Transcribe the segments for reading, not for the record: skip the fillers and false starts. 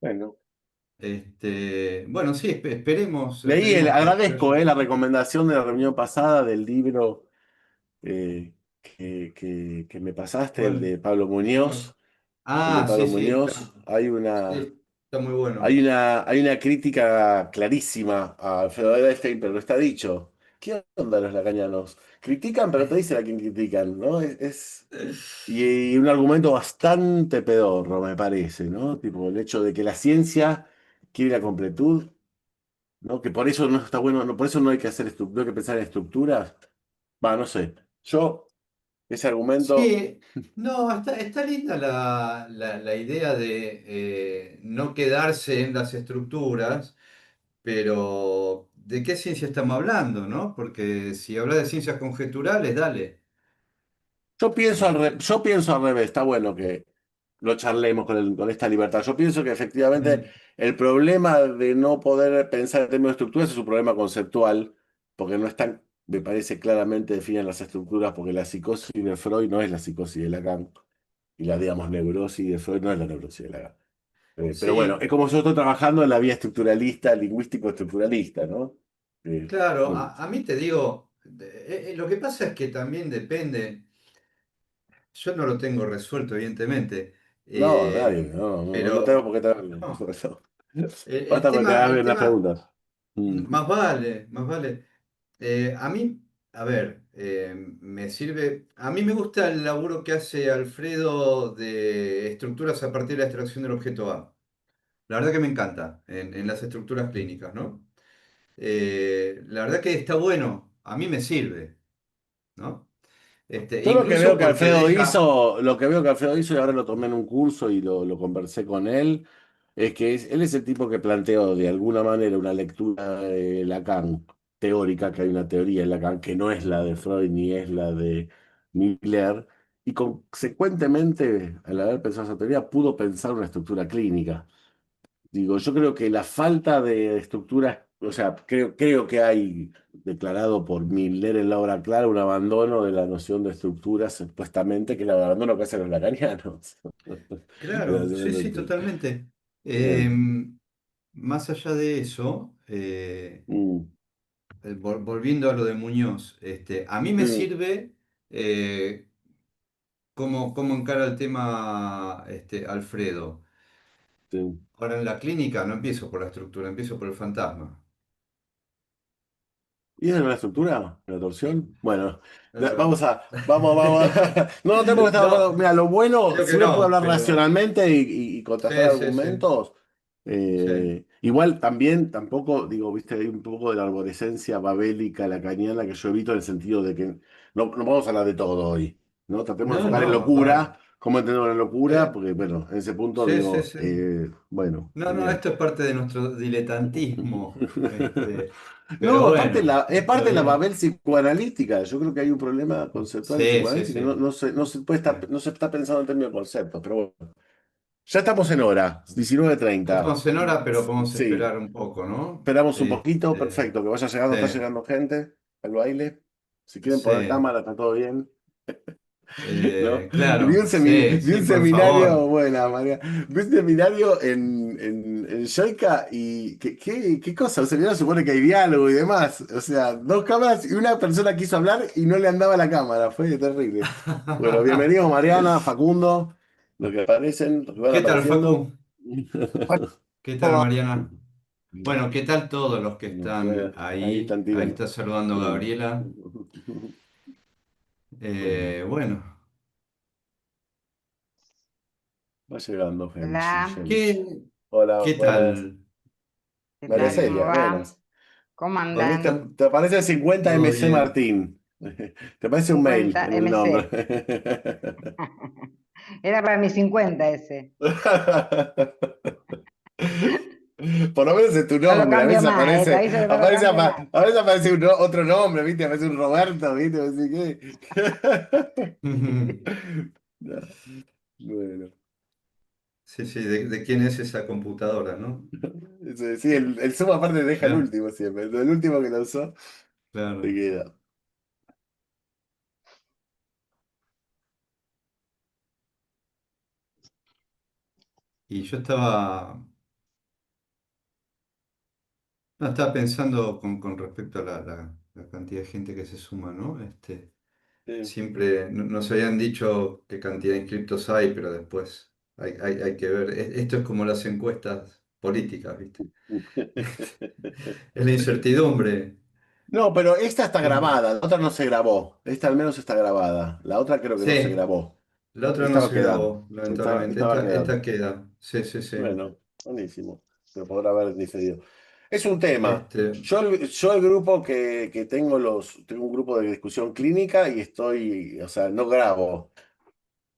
Bueno, Bueno, sí, leí, esperemos que agradezco haya. la recomendación de la reunión pasada del libro que me pasaste, el ¿Cuál? de Pablo ¿Cuál? Muñoz. El de Ah, Pablo sí, sí, Muñoz, sí, está muy bueno. hay una crítica clarísima a Alfredo Edelstein, pero no está dicho. ¿Qué onda los lacañanos? Critican, pero te dicen a quién critican, ¿no? Y un argumento bastante pedorro, me parece, ¿no? Tipo, el hecho de que la ciencia quiere la completud, ¿no? Que por eso no está bueno, no, por eso no hay que no hay que pensar en estructuras. Va, no sé. Yo, ese argumento, Sí, no, está linda la idea de no quedarse en las estructuras, pero ¿de qué ciencia estamos hablando, no? Porque si hablas de ciencias conjeturales, dale. yo pienso al revés, está bueno que lo charlemos con esta libertad. Yo pienso que efectivamente Mm, el problema de no poder pensar en términos de estructuras es un problema conceptual, porque no están, me parece claramente definidas las estructuras, porque la psicosis de Freud no es la psicosis de Lacan, y la, digamos, neurosis de Freud no es la neurosis de Lacan. Pero bueno, sí, es como yo estoy trabajando en la vía estructuralista, lingüístico-estructuralista, ¿no? claro, Bueno, a mí te digo, lo que pasa es que también depende, yo no lo tengo resuelto, evidentemente, no, nadie, eh, no tengo por pero qué tenerlo. no, el Basta porque te tema, hagas el bien las tema, preguntas. Mm. más vale, más vale. A mí, a ver, me sirve. A mí me gusta el laburo que hace Alfredo de estructuras a partir de la extracción del objeto A. La verdad que me encanta en las estructuras clínicas, ¿no? La verdad que está bueno, a mí me sirve, ¿no? Yo lo que Incluso veo que porque Alfredo deja. hizo, lo que veo que Alfredo hizo, y ahora lo tomé en un curso y lo conversé con él, es que él es el tipo que planteó de alguna manera una lectura de Lacan teórica, que hay una teoría en Lacan que no es la de Freud ni es la de Miller, y consecuentemente, al haber pensado esa teoría, pudo pensar una estructura clínica. Digo, yo creo que la falta de estructuras, o sea, creo que hay declarado por Miller en la obra clara un abandono de la noción de estructuras, supuestamente, que es el abandono que hacen los lacanianos. De la Claro, noción sí, de sí, estructura. totalmente. Bueno, Más allá de eso, mm, volviendo a lo de Muñoz, a mí me mm, sirve eh, cómo encara el tema Alfredo. sí. Ahora en la clínica no empiezo por la estructura, empiezo por el fantasma. ¿Y es una estructura? ¿Una torsión? Bueno, Eh, vamos. No, no tenemos que estar de No, acuerdo. Mira, lo bueno, creo que si uno puede no, hablar pero racionalmente y contrastar sí, sí, sí, argumentos, sí. igual también, tampoco, digo, viste, hay un poco de la arborescencia babélica lacaniana que yo evito en el sentido de que no vamos a hablar de todo hoy, ¿no? Tratemos de No, enfocar en no, más vale. locura, cómo entendemos la locura, Eh, porque, bueno, en ese punto Sí, sí, digo, sí. bueno, No, no, bien. esto es parte de nuestro diletantismo. Pero No, aparte bueno, es está parte de la bien. Babel psicoanalítica. Yo creo que hay un problema conceptual Sí, sí, psicoanalítico que sí. no se puede Sí. no se está pensando en términos de conceptos, pero bueno. Ya estamos en hora, 19:30. Estamos en hora, pero podemos Sí, esperar un poco, ¿no? esperamos un poquito, perfecto, que vaya llegando, Sí, está llegando gente al baile. Si quieren poner sí. cámara, está todo bien. ¿No? Claro, sí, Vi sí, un por seminario, favor. buena, María. Vi un seminario en Yoica y ¿qué cosa? Un seminario supone que hay diálogo y demás. O sea, dos cámaras y una persona quiso hablar y no le andaba la cámara. Fue terrible. Bueno, bienvenidos Mariana, Facundo, los que aparecen, los que van ¿Qué tal, apareciendo. Facu? ¿Qué tal, Mariana? Bueno, ¿qué tal todos los que están Ahí ahí? están Ahí tirando. está saludando Gabriela. Bueno, Bueno, va llegando Hola, gente. ¿qué, Hola, qué buenas. tal? ¿qué María tal? ¿Cómo Celia, va? buenas. ¿Cómo Tenés, andan? te aparece 50 ¿Todo MC bien? Martín. Te aparece un mail 50 en el nombre. MC. Era para mi 50 ese. Por lo menos es tu No lo nombre. A cambio veces más, te aparece, aviso que no lo cambio más. a veces aparece otro nombre, ¿viste? Aparece un Roberto, ¿viste? Así que... No, bueno. Sí, sí, ¿de quién es esa computadora, no? Sí, el Zoom aparte deja el Claro, último siempre. El último que lo usó, te claro. queda. Y yo estaba. No, estaba pensando con respecto a la cantidad de gente que se suma, ¿no? Sí. Siempre nos habían dicho qué cantidad de inscriptos hay, pero después hay que ver. Esto es como las encuestas políticas, ¿viste? Es la incertidumbre. No, pero esta está Siempre. grabada, la otra no se grabó. Esta al menos está grabada. La otra creo que no se Sí, grabó. la otra no Esta va a se quedar. grabó, lamentablemente. Esta va a quedar. Esta queda. Sí, sí, sí. Bueno, buenísimo. Se podrá haber diferido. Es un tema. Este, Yo el grupo que tengo tengo un grupo de discusión clínica y estoy, o sea, no grabo.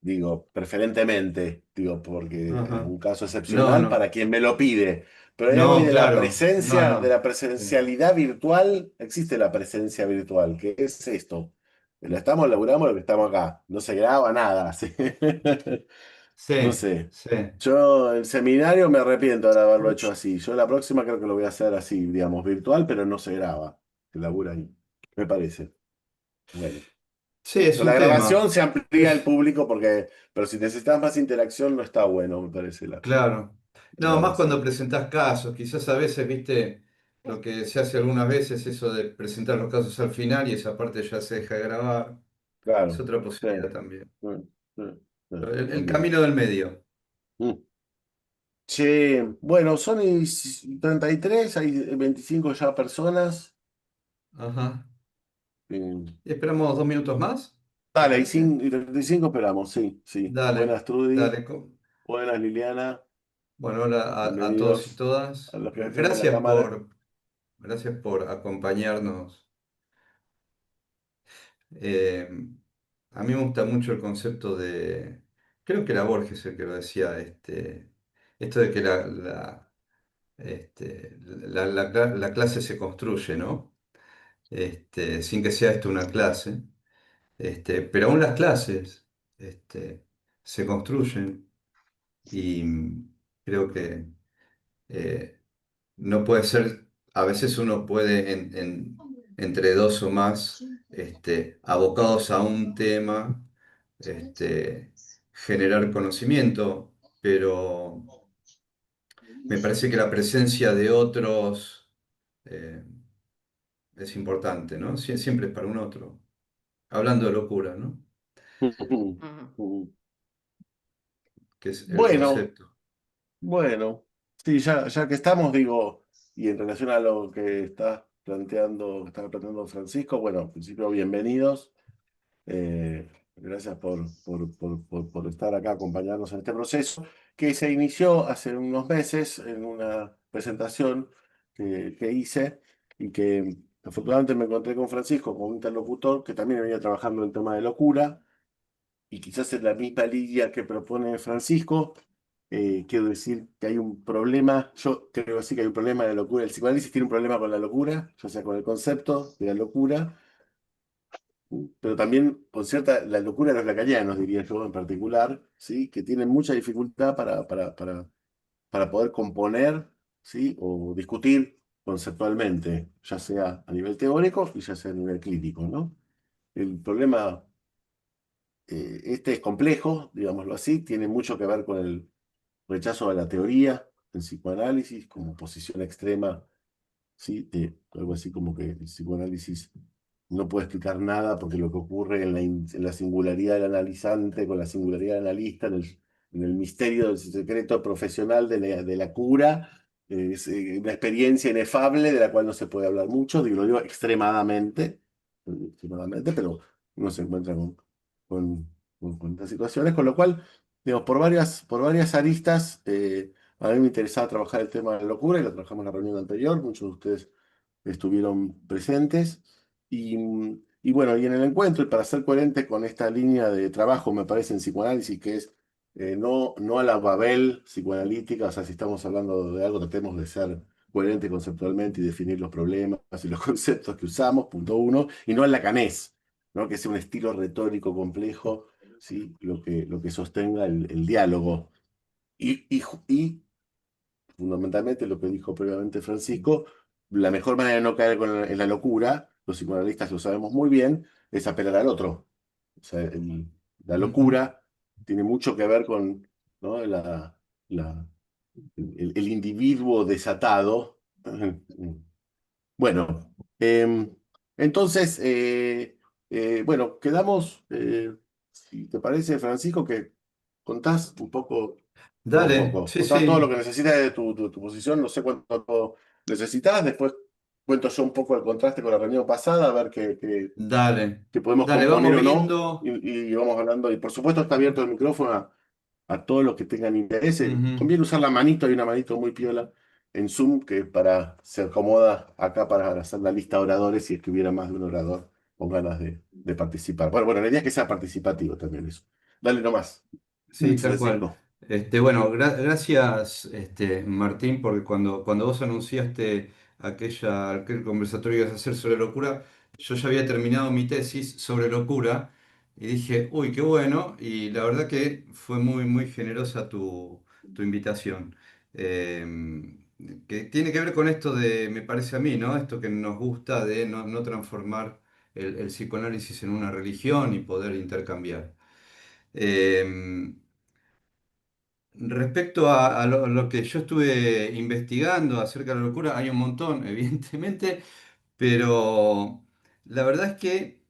Digo, preferentemente, digo, porque es ajá. un caso No, excepcional para no. quien me lo pide. Pero hay algo ahí No, de la claro. No, presencia, de no. la Sí, presencialidad virtual, existe la presencia virtual, que es esto. Lo estamos, laburamos lo que estamos acá. No se graba nada. ¿Sí? No sí. sé. Sí. Yo el seminario me arrepiento de haberlo hecho así. Yo la próxima creo que lo voy a hacer así, digamos, virtual, pero no se graba. Se labura ahí. Me parece. Bueno. Sí, es Con la un grabación tema. se amplía el Es, público porque, pero si necesitas más interacción no está bueno, me parece claro. la No, más cuando grabación. presentás casos. Quizás a veces, viste, lo que se hace algunas veces, eso de presentar los casos al final y esa parte ya se deja de grabar. Es Claro. otra Sí, posibilidad también. sí, sí, sí, El también. camino del medio. Mm. Che, bueno, son y 33, hay 25 ya personas. Ajá. Mm. Esperamos 2 minutos más, ¿te Dale, parece? y 35 esperamos, sí, sí. Dale, Buenas, Trudy. dale. Buenas, Liliana. Bueno, hola a todos y Bienvenidos a todas. los que defienden la Gracias cámara. gracias por acompañarnos. Eh, a mí me gusta mucho el concepto creo que era Borges el que lo decía, esto de que la clase se construye, ¿no? Sin que sea esto una clase. Pero aún las clases, se construyen y creo que eh, no puede ser, a veces uno puede entre dos o más abocados a un tema, generar conocimiento, pero me parece que la presencia de otros eh, es importante, ¿no? Siempre es para un otro. Hablando de locura, ¿no? Que es el Bueno. concepto. Bueno, sí, ya que estamos, digo, y en relación a lo que estaba planteando Francisco, bueno, en principio, bienvenidos. Gracias por estar acá, acompañarnos en este proceso, que se inició hace unos meses en una presentación que hice y que afortunadamente me encontré con Francisco como interlocutor, que también venía trabajando en tema de locura y quizás en la misma línea que propone Francisco, quiero decir que hay un problema, yo creo así que hay un problema de la locura, el psicoanálisis tiene un problema con la locura, ya sea con el concepto de la locura, pero también con la locura de los lacanianos, diría yo en particular, ¿sí? Que tienen mucha dificultad para poder componer, ¿sí? O discutir conceptualmente, ya sea a nivel teórico y ya sea a nivel clínico, ¿no? El problema este es complejo, digámoslo así, tiene mucho que ver con el rechazo a la teoría, el psicoanálisis como posición extrema, ¿sí? Algo así como que el psicoanálisis no puede explicar nada porque lo que ocurre en la singularidad del analizante, con la singularidad del analista, en el misterio del secreto profesional de la cura, es una experiencia inefable de la cual no se puede hablar mucho, digo, lo digo extremadamente, pero uno se encuentra con, con estas situaciones, con lo cual, digamos, por varias aristas, a mí me interesaba trabajar el tema de la locura y lo trabajamos en la reunión anterior, muchos de ustedes estuvieron presentes. Y bueno, y en el encuentro, y para ser coherente con esta línea de trabajo, me parece en psicoanálisis, que es no a la Babel psicoanalítica, o sea, si estamos hablando de algo, tratemos de ser coherentes conceptualmente y definir los problemas y los conceptos que usamos, punto uno, y no al lacanés, ¿no? Que sea un estilo retórico complejo, ¿sí? Lo que sostenga el diálogo. Y fundamentalmente lo que dijo previamente Francisco, la mejor manera de no caer en la locura, los psicoanalistas lo sabemos muy bien, es apelar al otro. O sea, la Ujú. locura tiene mucho que ver con, ¿no? La, el individuo desatado Bueno, entonces, bueno, quedamos, si te parece, Francisco, que contás un poco, no un Dale, poco, sí, contás todo lo sí, que necesitas de tu posición, no sé cuánto necesitas, después cuento yo un poco el contraste con la reunión pasada, a ver dale, qué podemos dale, componer vamos o no, viendo. y vamos hablando, y por supuesto está abierto el micrófono a todos los que tengan interés. Ujú. Conviene usar la manito, hay una manito muy piola en Zoom que se acomoda acá para hacer la lista de oradores si es que hubiera más de un orador con ganas de participar. Bueno, la idea es que sea participativo también eso. Dale nomás, Sí, tal cual. Francisco. Bueno, gracias, Martín, porque cuando vos anunciaste aquel conversatorio que ibas a hacer sobre locura, yo ya había terminado mi tesis sobre locura y dije, uy, qué bueno, y la verdad que fue muy, muy generosa tu invitación. Eh, que tiene que ver con esto de, me parece a mí, ¿no? Esto que nos gusta de no transformar el psicoanálisis en una religión y poder intercambiar. Eh, Respecto a lo que yo estuve investigando acerca de la locura, hay un montón, evidentemente, pero la verdad es que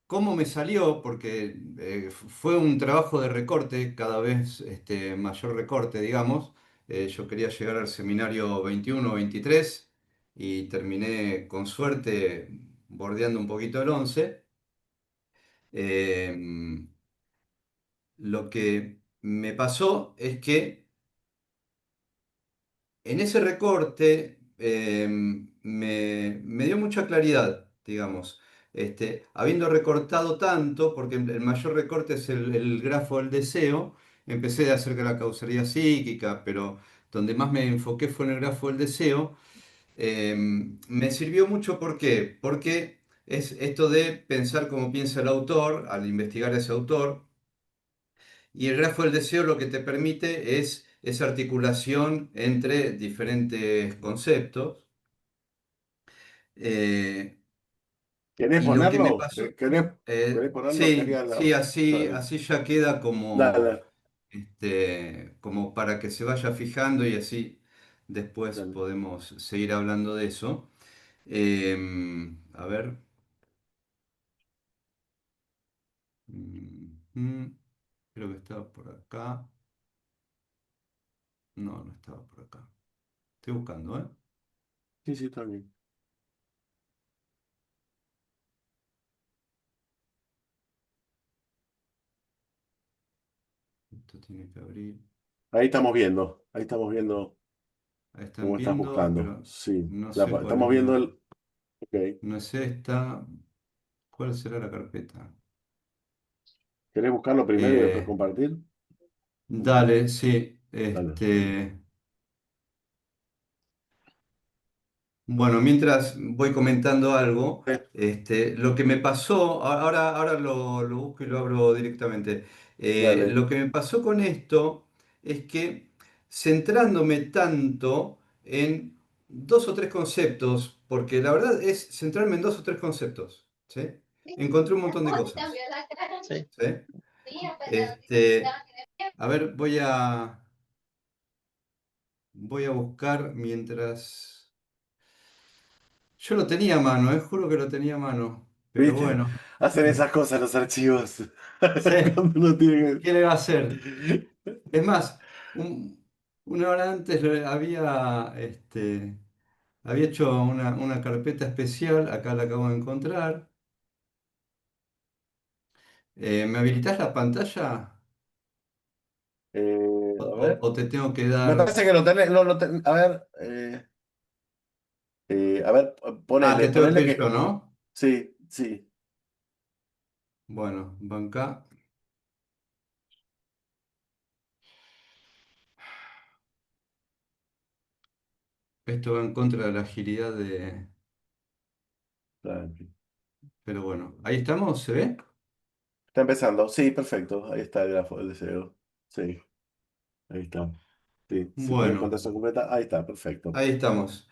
cómo me salió, porque fue un trabajo de recorte, cada vez mayor recorte, digamos. Yo quería llegar al seminario 21 o 23 y terminé con suerte bordeando un poquito el 11. Em, lo que me pasó es que en ese recorte me dio mucha claridad, digamos. Habiendo recortado tanto, porque el mayor recorte es el grafo del deseo, empecé acerca de la causalidad psíquica, pero donde más me enfoqué fue en el grafo del deseo. Me sirvió mucho, ¿por qué? Porque es esto de pensar cómo piensa el autor al investigar a ese autor. Y el grafo del deseo lo que te permite es esa articulación entre diferentes conceptos. Eh, ¿Querés y lo que me ponerlo? pasó, ¿Querés ponerlo? Que sí, haría sí, así, dale, así ya queda dale, como para que se vaya fijando y así después dale. podemos seguir hablando de eso. A ver. Creo que estaba por acá. No, no estaba por acá. Estoy buscando, ¿eh? Sí, sí, está bien. Esto tiene que abrir. Ahí estamos viendo Ahí están cómo estás viendo, buscando. pero Sí, no sé cuál estamos es viendo el... Ok. no es esta. ¿Cuál será la carpeta? ¿Querés buscarlo primero y después Eh, compartir? Dale, sí. Dale. Bueno, mientras voy comentando algo, Eh, lo que me pasó, ahora lo busco y lo abro directamente. Dale. Lo que me pasó con esto es que centrándome tanto en dos o tres conceptos, porque la verdad es centrarme en dos o tres conceptos, ¿sí? Encontré un montón de cosas, Sí. ¿sí? A ver, voy a buscar mientras... Yo lo tenía a mano, juro que lo tenía a mano, pero ¿Viste? bueno. Hacen esas cosas los archivos. Sí, Cuando uno tiene ¿qué le va a hacer? que... Es más, una hora antes había hecho una carpeta especial, acá la acabo de encontrar. ¿Me habilitas la pantalla? A ver. O te tengo que Me dar... parece que lo tenés. A ver. A ver, Ah, te ponele, tengo que ponele ir yo, que. ¿no? Sí, sí. Bueno, banca. Esto va en contra de la agilidad de... Tranqui. Pero bueno, ahí estamos, ¿se ve? Está empezando. Sí, perfecto. Ahí está el grafo del deseo. Sí, ahí está. Sí, si pones Bueno, contraseña completa, ahí está, perfecto. ahí estamos.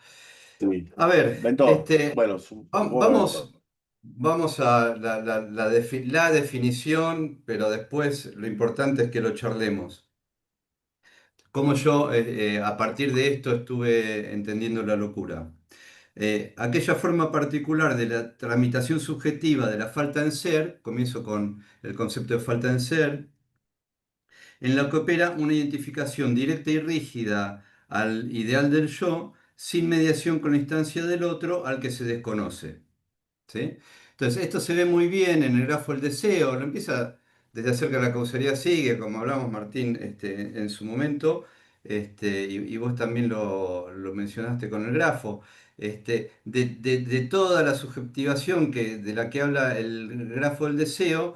Sí. A ver, Ven todo. Bueno, supongo que ven vamos, todo. vamos a la definición, pero después lo importante es que lo charlemos. cómo yo a partir de esto estuve entendiendo la locura. Aquella forma particular de la tramitación subjetiva de la falta en ser, comienzo con el concepto de falta en ser, en la que opera una identificación directa y rígida al ideal del yo, sin mediación con la instancia del otro al que se desconoce. ¿Sí? Entonces, esto se ve muy bien en el grafo del deseo, lo empieza desde acerca de la causalidad sigue, como hablamos Martín en su momento, y vos también lo mencionaste con el grafo, de toda la subjetivación de la que habla el grafo del deseo,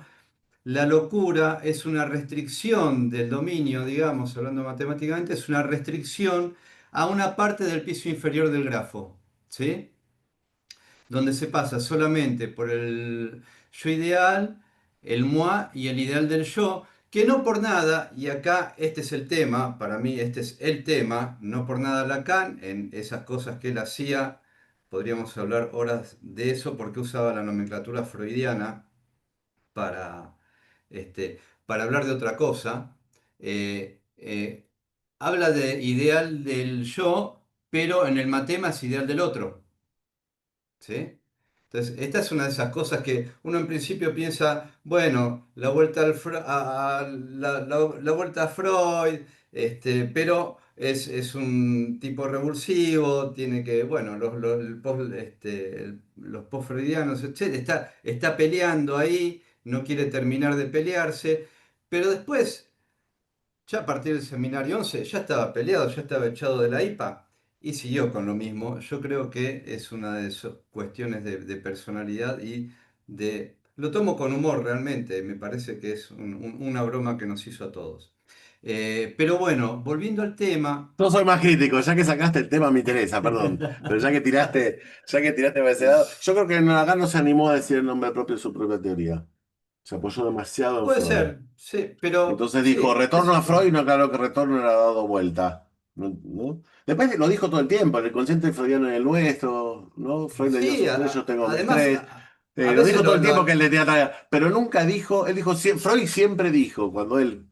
la locura es una restricción del dominio, digamos, hablando matemáticamente, es una restricción a una parte del piso inferior del grafo, ¿sí? Donde se pasa solamente por el yo ideal, el moi y el ideal del yo, que no por nada, y acá este es el tema, para mí este es el tema, no por nada Lacan, en esas cosas que él hacía, podríamos hablar horas de eso, porque usaba la nomenclatura freudiana para, para hablar de otra cosa. Eh, eh, Habla de ideal del yo, pero en el matema es ideal del otro. ¿Sí? Entonces, esta es una de esas cosas que uno en principio piensa, bueno, la vuelta la vuelta a Freud, pero es un tipo revulsivo, tiene que, bueno, los post-freudianos, etcétera, está peleando ahí, no quiere terminar de pelearse, pero después ya a partir del seminario 11 ya estaba peleado, ya estaba echado de la IPA y siguió con lo mismo. Yo creo que es una de esas cuestiones de personalidad y de... Lo tomo con humor realmente, me parece que es una broma que nos hizo a todos. Pero bueno, volviendo al tema, Yo soy más crítico, ya que sacaste el tema me interesa, perdón. Pero ya que tiraste para ese lado, yo creo que acá no se animó a decir el nombre propio de su propia teoría. Se apoyó demasiado en puede Freud. ser, sí, pero Entonces dijo, sí, qué retorno sé a yo. Freud, no aclaró que retorno era dado vuelta. ¿No? Después lo dijo todo el tiempo, en el consciente freudiano en el nuestro, ¿no? Freud le dio Sí, sus tres, yo tengo mis además, tres. a Lo veces dijo todo el tiempo que él le tenía tarea, pero nunca dijo, él dijo, Freud siempre dijo, cuando él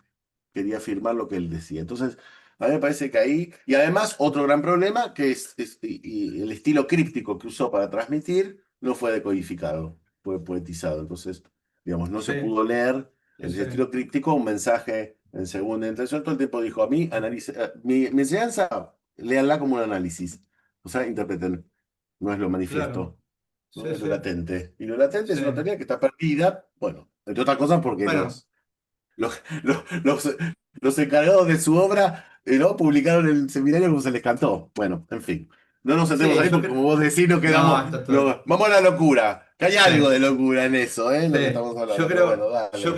quería afirmar lo que él decía. Entonces, a mí me parece que ahí, y además otro gran problema, que y el estilo críptico que usó para transmitir no fue decodificado, fue poetizado. Entonces, digamos, no se sí, pudo leer sí, en ese sí, estilo críptico un mensaje en segunda intención. Todo el tiempo dijo, a mí, mi enseñanza, léanla como un análisis. O sea, interpreten, no es lo claro, manifiesto, ¿no? sí, Es lo sí, latente. Y lo latente es sí. una teoría que está perdida, bueno, entre otras cosas porque Bueno. los, los, los- los encargados de su obra, ¿no? Publicaron el seminario como se les cantó. Bueno, en fin. No nos sentemos Sí, ahí yo porque, como creo. vos decís, nos No, quedamos. está todo. Vamos a la locura. Que hay Sí, algo de locura en eso, ¿eh? En sí. lo que estamos hablando. Pero bueno, dale. Yo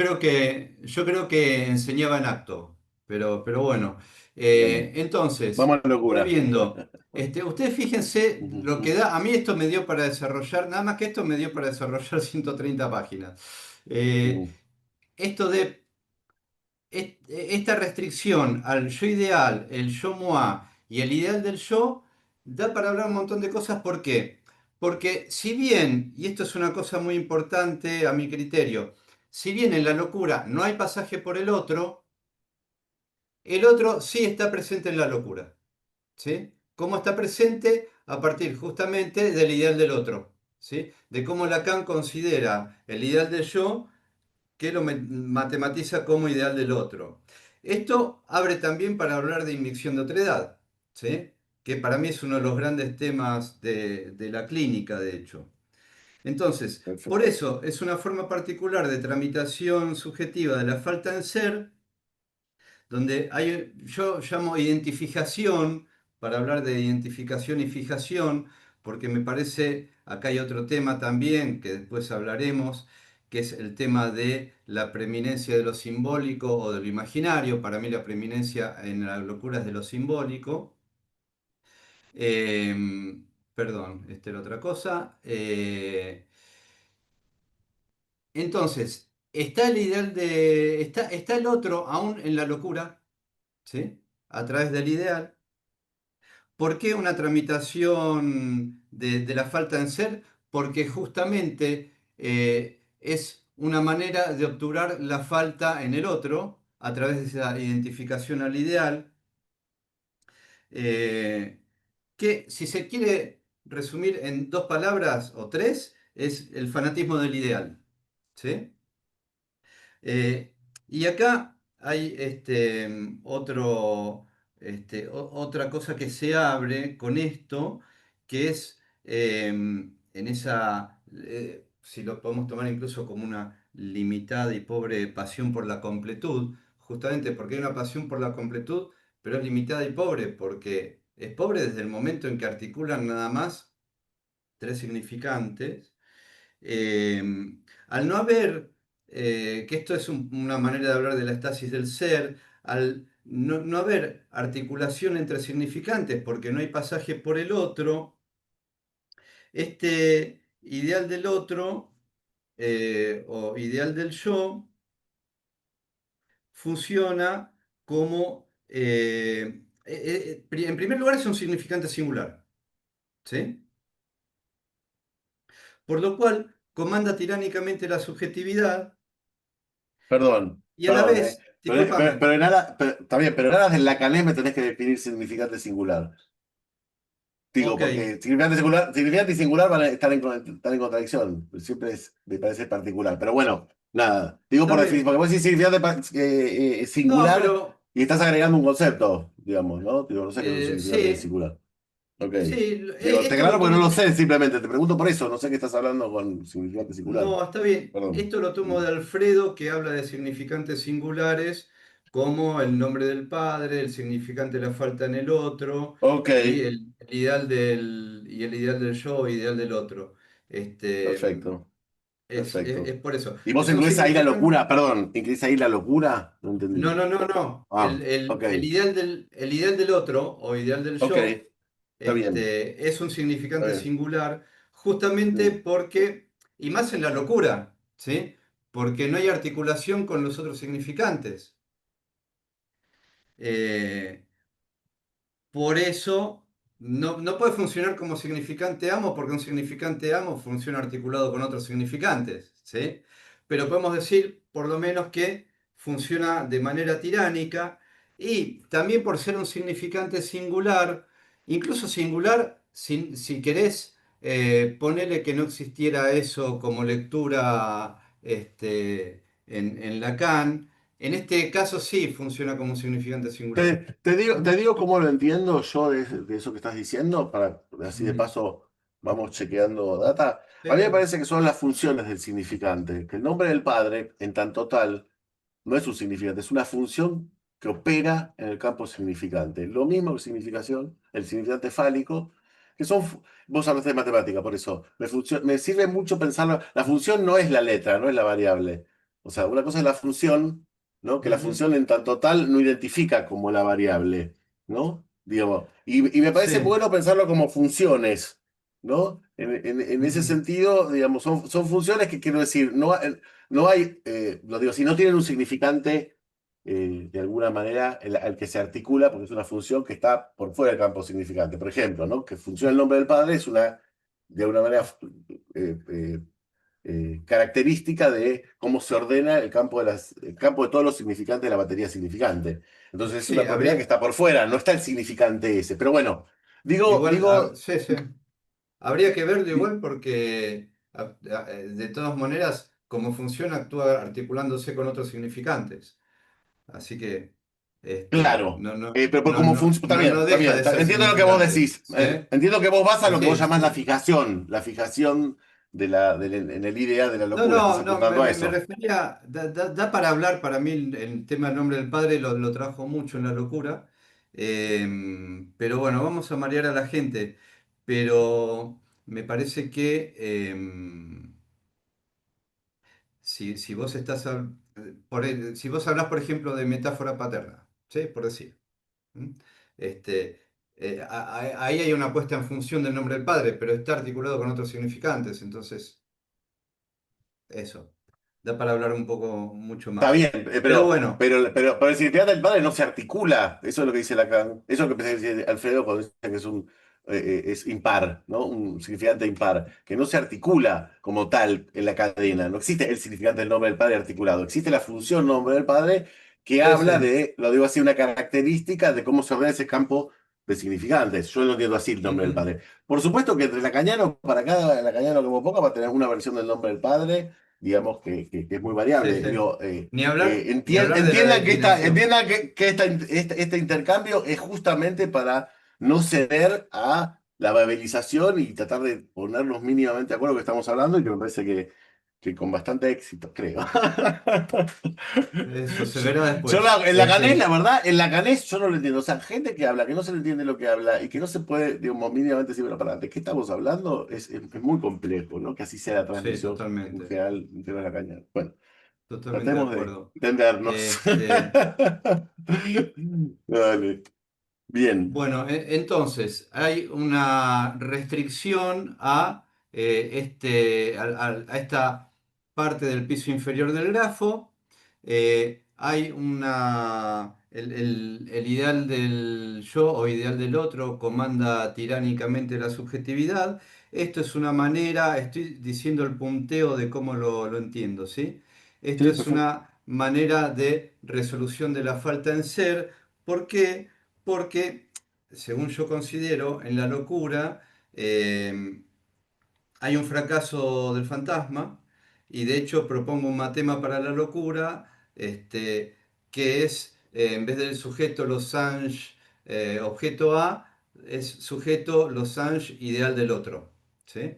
creo que enseñaba en acto. Pero bueno. Bueno, Entonces, vamos a la locura. volviendo. Ustedes fíjense lo que da. A mí esto me dio para desarrollar, nada más que esto me dio para desarrollar 130 páginas. Eh, Esto de esta restricción al yo ideal, el yo moi y el ideal del yo, da para hablar un montón de cosas. ¿Por qué? Porque si bien, y esto es una cosa muy importante a mi criterio, si bien en la locura no hay pasaje por el otro sí está presente en la locura. ¿Sí? ¿Cómo está presente? A partir justamente del ideal del otro. ¿Sí? De cómo Lacan considera el ideal del yo que lo matematiza como ideal del otro. Esto abre también para hablar de inmixción de otredad, ¿sí? Que para mí es uno de los grandes temas de la clínica, de hecho. Entonces, por Perfecto. eso es una forma particular de tramitación subjetiva de la falta en ser, donde hay, yo llamo identificación, para hablar de identificación y fijación, porque me parece, acá hay otro tema también, que después hablaremos, que es el tema de la preeminencia de lo simbólico o de lo imaginario. Para mí la preeminencia en la locura es de lo simbólico. Perdón, esta era otra cosa. Entonces, está el ideal está el otro aún en la locura, ¿sí? A través del ideal. ¿Por qué una tramitación de la falta en ser? Porque justamente es una manera de obturar la falta en el otro a través de esa identificación al ideal. eh, que si se quiere resumir en dos palabras o tres, es el fanatismo del ideal. ¿Sí? Eh, y acá hay otra cosa que se abre con esto, que es en esa, si lo podemos tomar incluso como una limitada y pobre pasión por la completud, justamente porque hay una pasión por la completud, pero es limitada y pobre, porque es pobre desde el momento en que articulan nada más tres significantes. Eh, Al no haber, que esto es una manera de hablar de la estasis del ser, al no haber articulación entre significantes porque no hay pasaje por el otro, este ideal del otro o ideal del yo funciona como, en primer lugar es un significante singular, ¿sí? Por lo cual comanda tiránicamente la subjetividad Perdón, y a la perdón, vez, pero, discúlpame. en aras, está bien, pero en aras del lacané me tenés que definir significante singular. Digo, Ok, porque significante y singular van a estar están en contradicción. Siempre me parece particular. Pero bueno, nada. Digo está por definir, bien. porque vos decís significante No, singular pero y estás agregando un concepto, digamos, ¿no? Digo, no sé qué es un significante sí, singular. Ok. sí, Digo, te esto aclaro lo porque no lo tomo, sé, simplemente. Te pregunto por eso. No sé qué estás hablando con significante singular. no, está bien. Perdón. Esto lo tomo de Alfredo, que habla de significantes singulares, como el nombre del padre, el significante de la falta en el otro, Ok, y el ideal del yo, ideal del otro. Este, perfecto, es perfecto. por eso. ¿Y vos Es un incluís ahí la significante. locura? Perdón, ¿incluís ahí la locura? No No, entendí. no, no, no. Ah, ok, El ideal del otro o ideal del ok, yo está bien, es un está significante bien. singular justamente Mm. porque, y más en la locura, ¿sí? Porque no hay articulación con los otros significantes. Eh, por eso no puede funcionar como significante amo, porque un significante amo funciona articulado con otros significantes, ¿sí? Pero podemos decir, por lo menos, que funciona de manera tiránica y también por ser un significante singular, incluso singular, si querés, ponele que no existiera eso como lectura en Lacan. En este caso sí funciona como un significante singular. Te digo cómo lo entiendo yo de eso que estás diciendo, para así de Ujú. paso vamos chequeando data. A mí me Sí. parece que son las funciones del significante, que el nombre del padre, en tanto tal, no es un significante, es una función que opera en el campo significante. Lo mismo que significación, el significante fálico, que son, vos hablaste de matemática, por eso, me sirve mucho pensarlo, la función no es la letra, no es la variable. O sea, una cosa es la función, ¿no? Que la Ujú. función en tanto tal no identifica como la variable, ¿no? Digamos, y me parece Sí. bueno pensarlo como funciones, ¿no? En ese Ujú. sentido, digamos, son funciones que quiero decir, no hay, lo digo, si no tienen un significante de alguna manera al que se articula, porque es una función que está por fuera del campo significante. Por ejemplo, ¿no? Que funciona el nombre del padre es una, de alguna manera, eh, eh, característica de cómo se ordena el campo de todos los significantes de la batería significante. Entonces es Sí, una propiedad que habría, está por fuera, no está el significante ese. Pero bueno, sí, sí. Habría que verlo igual porque de todas maneras, como funciona, actúa articulándose con otros significantes. Así que claro, pero como funciona, no está deja bien, de ser entiendo lo que vos significante. decís. ¿Sí? Entiendo que vos vas a lo que vos Sí, llamás sí. la fijación en el idea de la No, locura, estás no, no, apuntando a me eso. refería, da para hablar, para mí el tema del nombre del padre lo trabajo mucho en la locura, pero bueno, vamos a marear a la gente, pero me parece que si vos si vos hablás, por ejemplo, de metáfora paterna, ¿sí? Por decir, ¿m? este, ahí hay una puesta en función del nombre del padre, pero está articulado con otros significantes, entonces eso, da para hablar un poco, mucho Está más. bien, Pero bueno, pero el significado del padre no se articula. Eso es lo que dice Lacan. Eso es lo que dice Alfredo cuando dice que es impar, ¿no? Un significante impar, que no se articula como tal en la cadena. No existe el significante del nombre del padre articulado. Existe la función nombre del padre que sí, habla sí, de, lo digo así, una característica de cómo se ordena ese campo de significantes. Yo lo entiendo así el nombre del Ujú. padre. Por supuesto que entre lacaniano, para cada lacaniano que vos pongas, va a tener una versión del nombre del padre, digamos que es muy Sí, variable. sí. Digo, Ni hablar de la entiendan declinación. entiendan este intercambio es justamente para no ceder a la babelización y tratar de ponernos mínimamente de acuerdo que estamos hablando y que me parece que con bastante éxito, creo. Eso se Yo, verá yo después. en la canés, la verdad, en la canés yo no lo entiendo. O sea, gente que habla, que no se le entiende lo que habla y que no se puede, digamos, mínimamente decir, bueno, para, ¿de qué estamos hablando? Es muy complejo, ¿no? Que así sea la Sí, transmisión en totalmente. general de la caña. Bueno, Totalmente de tratemos de acuerdo. entendernos. Este, Dale. Bien. bueno, entonces hay una restricción a, a esta parte del piso inferior del grafo. Hay el ideal del yo o ideal del otro comanda tiránicamente la subjetividad. Esto es una manera, estoy diciendo el punteo de cómo lo entiendo, ¿sí? Esto Sí, es perfecto. una manera de resolución de la falta en ser. ¿Por qué? Porque, según yo considero, en la locura hay un fracaso del fantasma y de hecho propongo un matema para la locura, que es, en vez del sujeto losange objeto A, es sujeto losange ideal del otro. ¿Sí?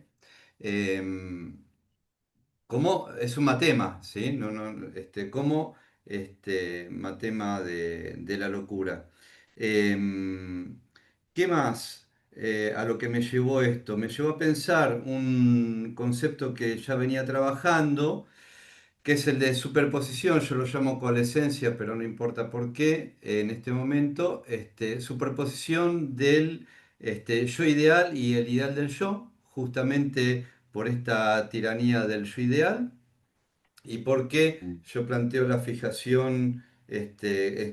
Em, como es un matema, ¿sí? Como matema de la locura. Em, ¿Qué más? A lo que me llevó esto. Me llevó a pensar un concepto que ya venía trabajando, que es el de superposición. Yo lo llamo coalescencia, pero no importa por qué en este momento. Superposición del yo ideal y el ideal del yo, justamente por esta tiranía del yo ideal. ¿Y por qué yo planteo la fijación?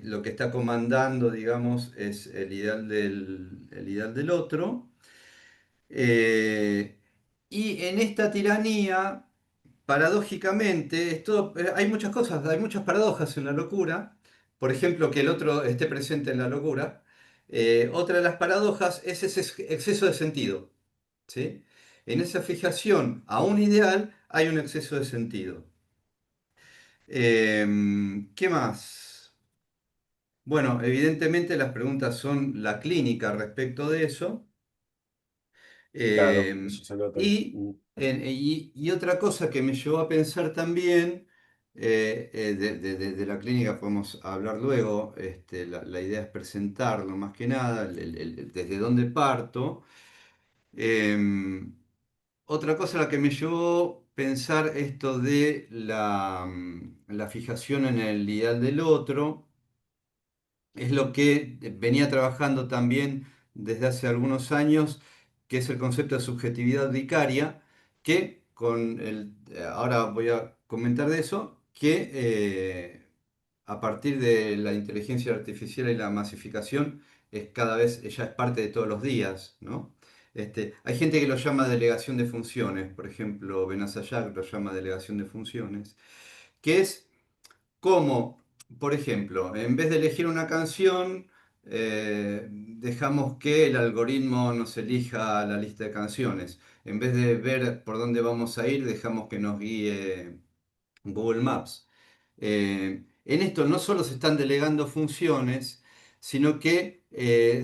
Lo que está comandando, digamos, es el ideal del otro. Eh, y en esta tiranía, paradójicamente, hay muchas cosas, hay muchas paradojas en la locura. Por ejemplo, que el otro esté presente en la locura. Otra de las paradojas es ese exceso de sentido. ¿Sí? En esa fijación a un ideal hay un exceso de sentido. ¿Qué más? Bueno, evidentemente las preguntas son la clínica respecto de eso. Claro, Em, eso se nota. y otra cosa que me llevó a pensar también, de la clínica podemos hablar luego, la idea es presentarlo más que nada, desde dónde parto. Em, Otra cosa a la que me llevó a pensar esto de la fijación en el ideal del otro es lo que venía trabajando también desde hace algunos años, que es el concepto de subjetividad vicaria, que ahora voy a comentar de eso, que a partir de la inteligencia artificial y la masificación cada vez ya es parte de todos los días, ¿no? Hay gente que lo llama delegación de funciones, por ejemplo, Benazayac lo llama delegación de funciones, que es como, por ejemplo, en vez de elegir una canción, dejamos que el algoritmo nos elija la lista de canciones. En vez de ver por dónde vamos a ir, dejamos que nos guíe Google Maps. En esto no solo se están delegando funciones, sino que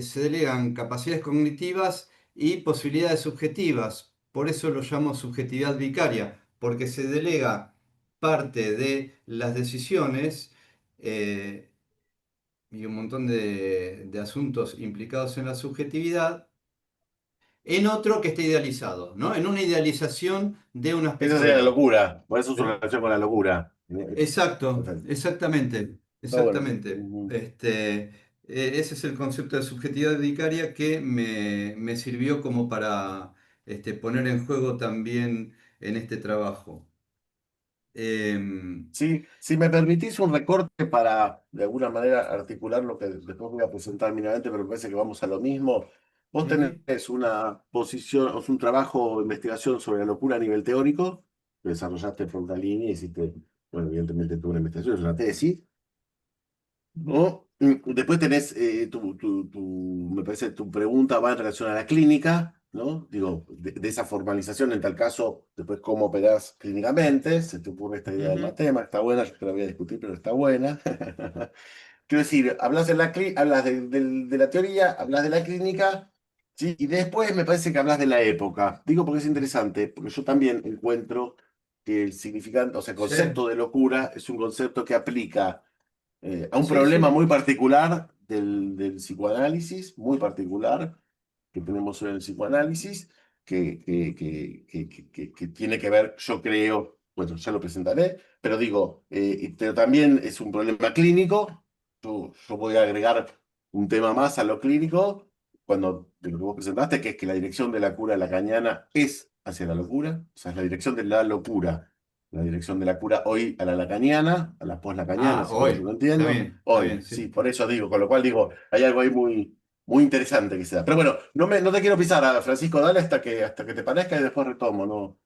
se delegan capacidades cognitivas y posibilidades subjetivas. Por eso lo llamo subjetividad vicaria, porque se delega parte de las decisiones eh, y un montón de asuntos implicados en la subjetividad en otro que esté idealizado, ¿no? En una idealización de un Esa aspecto sería la real. locura, por eso su ¿Sí? relación con la locura. Exacto, Perfecto. exactamente, Está bueno. exactamente. Ese es el concepto de subjetividad vicaria que me sirvió como para poner en juego también en este trabajo. Em, Sí, si me permitís un recorte para de alguna manera articular lo que después voy a presentar mínimamente, pero me parece que vamos a lo mismo. Vos Ujú. tenés una posición, o sea, un trabajo de investigación sobre la locura a nivel teórico, que desarrollaste por una línea, hiciste, bueno, evidentemente tuve una investigación, es una tesis, ¿no? Después tenés, me parece, tu pregunta va en relación a la clínica, ¿no? Digo, de esa formalización, en tal caso, después cómo operás clínicamente, se te ocurre esta idea del Ujú. matema, está buena, yo te la voy a discutir, pero está buena. Quiero decir, hablas hablas de la teoría, hablas de la clínica, ¿sí? Y después me parece que hablas de la época. Digo porque es interesante, porque yo también encuentro que el significante, o sea, el Sí, concepto de locura es un concepto que aplica a un sí, problema sí, muy particular del psicoanálisis, muy particular, que tenemos hoy en el psicoanálisis, que tiene que ver, yo creo, bueno, ya lo presentaré, pero digo, pero también es un problema clínico. Yo voy a agregar un tema más a lo clínico, de lo que vos presentaste, que es que la dirección de la cura lacaniana es hacia la locura, o sea, es la dirección de la locura. La dirección de la cura hoy a la lacaniana, a la post-lacaniana, ah, así como yo lo hoy, entiendo, está hoy, bien, sí, sí. por eso digo, con lo cual digo, hay algo ahí muy interesante que se da. Pero bueno, no te quiero pisar, Francisco, dale hasta que te parezca y después retomo, no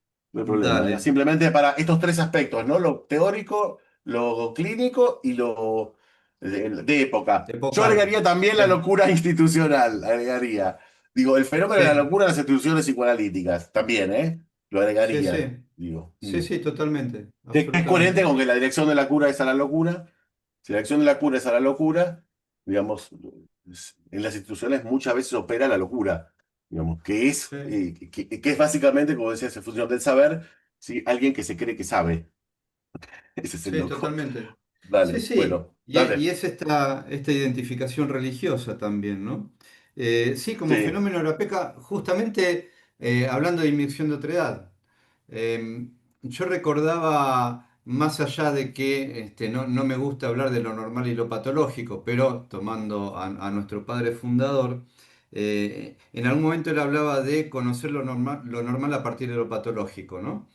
hay problema. Dale, Era simplemente para estos tres aspectos, ¿no? Lo teórico, lo clínico y lo de época. Yo época, agregaría también la bien, locura institucional, agregaría. Digo, el fenómeno de la sí, locura en las instituciones psicoanalíticas, también, ¿eh? Lo sí, agregaría, sí, digo. sí, sí, totalmente, Que es coherente absolutamente. con que la dirección de la cura es a la locura. Si la dirección de la cura es a la locura, digamos, en las instituciones muchas veces opera la locura, digamos, Sí, que es básicamente, como decía, esa función del saber, ¿sí? Alguien que se cree que sabe. Ese es el sí, loco. totalmente. Sí, Dale, sí, bueno, y dale. es esta identificación religiosa también, ¿no? Sí, como Sí, fenómeno de la peca, justamente hablando de inmersión de otredad. Yo recordaba, más allá de que no me gusta hablar de lo normal y lo patológico, pero tomando a nuestro padre fundador, en algún momento él hablaba de conocer lo normal a partir de lo patológico, ¿no?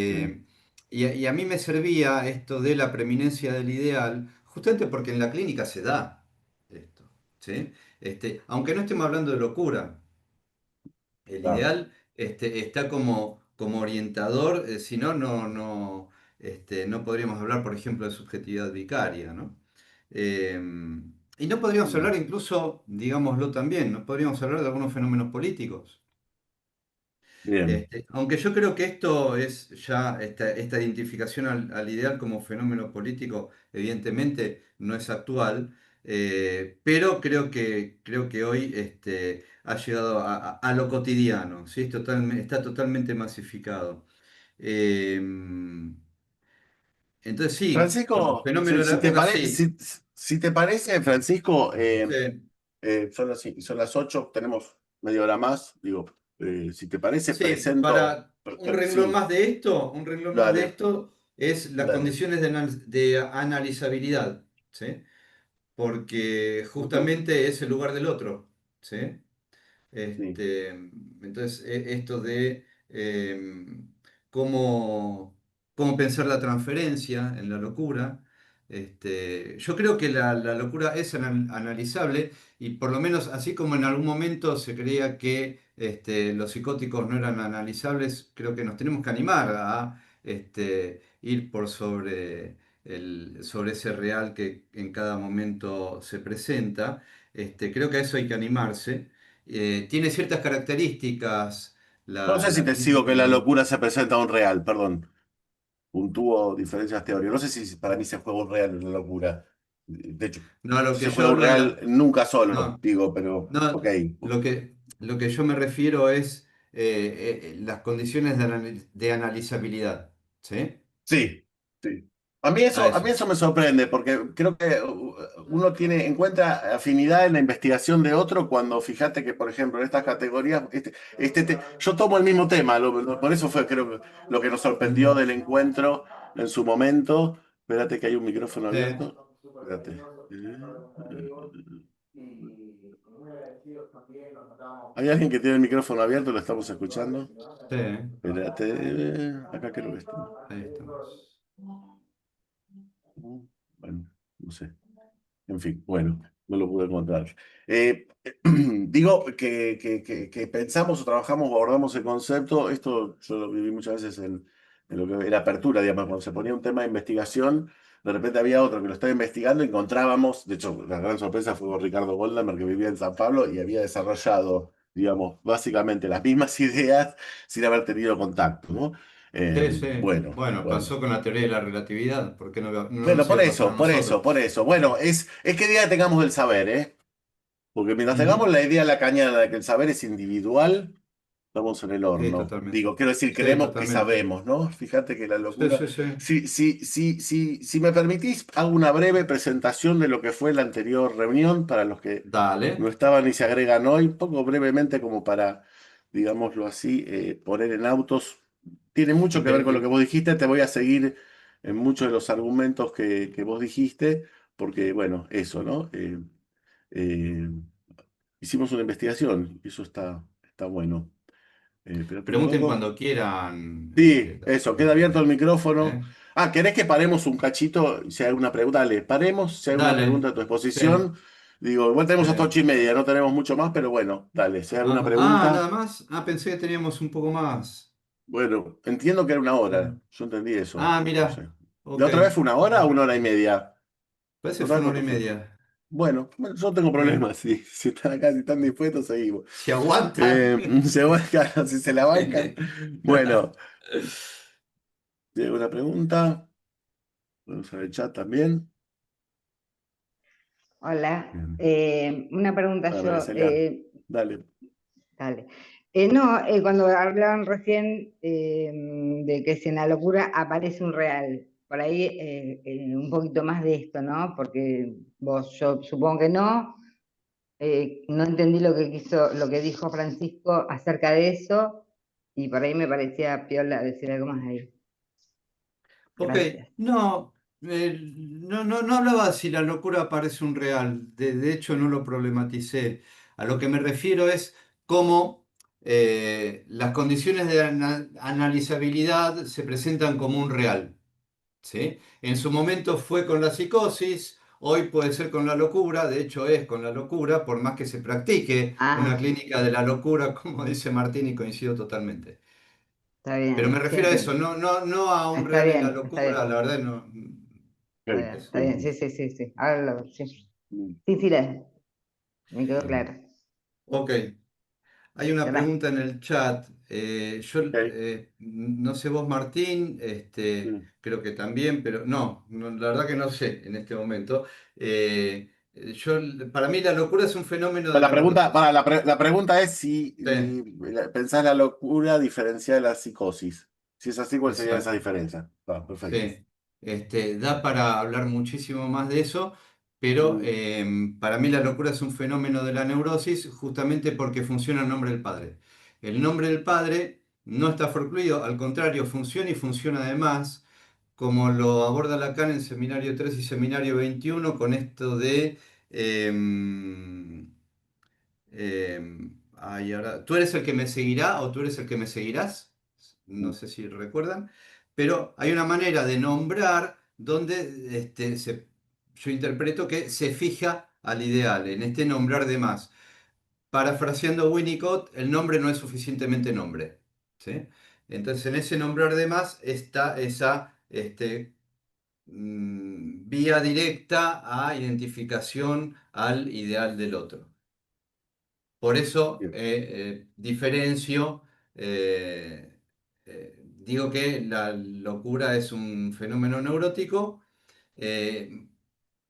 sí, Eh, y a mí me servía esto de la preeminencia del ideal, justamente porque en la clínica se da esto, ¿sí? Aunque no estemos hablando de locura, el claro. ideal está como orientador, si no, no podríamos hablar, por ejemplo, de subjetividad vicaria, ¿no? Eh, y no podríamos hablar incluso, digámoslo también, no podríamos hablar de algunos fenómenos políticos. Bien. Aunque yo creo que esto es ya, esta identificación al ideal como fenómeno político, evidentemente no es actual, pero creo que hoy ha llegado a lo cotidiano, ¿sí? Está totalmente masificado. Eh, entonces sí, como Francisco, fenómeno de la época, sí. si te parece, Francisco, Sí, son las 8, tenemos media hora más. Digo, si te parece, sí, presento. para un renglón Sí, más de esto, un renglón más de dale, esto es las dale. condiciones de analizabilidad, ¿sí? Porque Ujú, justamente es el lugar del otro, ¿sí? sí. Entonces, esto de cómo, cómo pensar la transferencia en la locura, yo creo que la locura es analizable y por lo menos así como en algún momento se creía que los psicóticos no eran analizables, creo que nos tenemos que animar a ir por sobre ese real que en cada momento se presenta. Creo que a eso hay que animarse. Tiene ciertas características No sé si la te sigo que la clínica. locura se presenta a un real, perdón. Puntúo diferencias teóricas. No sé si para mí se juega un real en la locura. De hecho, No, lo que se yo juega un hablo de real la. nunca solo, No, digo, pero ok. no, lo que yo me refiero es las condiciones de analizabilidad. ¿Sí? Sí, sí. A A mí eso. eso me sorprende porque creo que uno encuentra afinidad en la investigación de otro cuando fíjate que, por ejemplo, en estas categorías, yo tomo el mismo tema, por eso fue creo que lo que nos sorprendió Ujú. del encuentro en su momento. Espérate que hay un micrófono Sí, abierto. Espérate. Hay alguien que tiene el micrófono abierto, lo estamos escuchando. sí, Espérate, acá creo que está. ahí estamos. Bueno, no sé. En fin, bueno, no lo pude encontrar. Eh, digo que pensamos o trabajamos o abordamos el concepto, esto yo lo viví muchas veces en lo que era apertura, digamos, cuando se ponía un tema de investigación, de repente había otro que lo estaba investigando, encontrábamos, de hecho, la gran sorpresa fue con Ricardo Goldhammer, que vivía en San Pablo y había desarrollado, digamos, básicamente las mismas ideas sin haber tenido contacto, ¿no? Sí, sí. Bueno, Bueno, bueno. pasó con la teoría de la relatividad. ¿Por qué no Bueno, nos por iba a pasar a eso, por eso, nosotros? por eso. Bueno, es que día tengamos el saber, ¿eh? Porque mientras tengamos Ujú. la idea lacaniana de que el saber es individual, estamos en el Sí, horno. totalmente. Digo, quiero decir, Sí, creemos que totalmente. sabemos, ¿no? Fíjate que la Sí, locura. sí, sí. Si me permitís, hago una breve presentación de lo que fue la anterior reunión para los que no Dale. estaban y se agregan hoy, un poco brevemente como para, digámoslo así, poner en autos. Tiene mucho Ok. que ver con lo que vos dijiste, te voy a seguir en muchos de los argumentos que vos dijiste, porque, bueno, eso, ¿no? Eh, hicimos una investigación y eso está bueno. Espérate un Pregunten poco. cuando quieran, Sí, eso, queda abierto el Darío. micrófono. ¿Eh? Ah, ¿querés que paremos un cachito? Si hay alguna pregunta, dale, paremos. Si hay una pregunta Dale. de tu Sí, exposición, digo, igual tenemos hasta sí. 8:30, no tenemos mucho más, pero bueno, dale, si hay alguna Ajá. Ah, nada pregunta. más. Ah, pensé que teníamos un poco más. Bueno, entiendo que era una hora. Sí. Yo entendí eso. Ah, No sé. mira. ¿La Ok. otra vez fue una hora o una hora y media? Parece ¿La que otra fue vez una hora cuánto y fue? media. Bueno, yo no tengo Sí. problemas. Si están acá, si están dispuestos, seguimos. Si aguantan. Se bancan, si se la bancan. Bueno, si hay alguna pregunta, vamos a ver el chat también. Hola. Bien. Una pregunta Hola, María yo. Celia. Dale. Dale. No, cuando hablaban recién de que si en la locura aparece un real, por ahí un poquito más de esto, ¿no? Porque vos, yo supongo que no, no entendí lo que quiso, lo que dijo Francisco acerca de eso, y por ahí me parecía piola decir algo más ahí. Ok, Gracias. no, no hablaba si la locura parece un real, de hecho no lo problematicé. A lo que me refiero es cómo las condiciones de analizabilidad se presentan como un real, ¿sí? En su momento fue con la psicosis, hoy puede ser con la locura, de hecho es con la locura, por más que se practique una Ah, clínica de la locura, como dice Martín, y coincido totalmente. está Pero me bien, sí refiero a eso, entiendo. no a un Está real en la bien, está locura, bien, la verdad no. Ok. está bien, sí, sí, sí, sí. Ahora sí. Sí, sí, me quedó claro. Ok, hay una Gracias. pregunta en el chat. Yo Ok. no sé vos, Martín, Mm. creo que también, pero la verdad que no sé en este momento. Para mí la locura es un fenómeno de La la pregunta, neurosis. la pregunta es si Sí, pensás la locura diferenciada de la psicosis. Si es así, ¿cuál sería esa exacto. diferencia? Ah, perfecto. Sí, da para hablar muchísimo más de eso, pero Mm, para mí la locura es un fenómeno de la neurosis justamente porque funciona el nombre del padre. El nombre del padre no está forcluido, al contrario, funciona y funciona además, como lo aborda Lacan en Seminario 3 y Seminario 21, con esto de em, ¿tú eres el que me seguirá o tú eres el que me seguirás? No mm, sé si recuerdan, pero hay una manera de nombrar donde yo interpreto que se fija al ideal, en este nombrar de más. Parafraseando Winnicott, el nombre no es suficientemente nombre, ¿sí? Entonces, en ese nombrar de más está esa vía directa a identificación al ideal del otro. Por eso bien, diferencio, digo que la locura es un fenómeno neurótico, eh,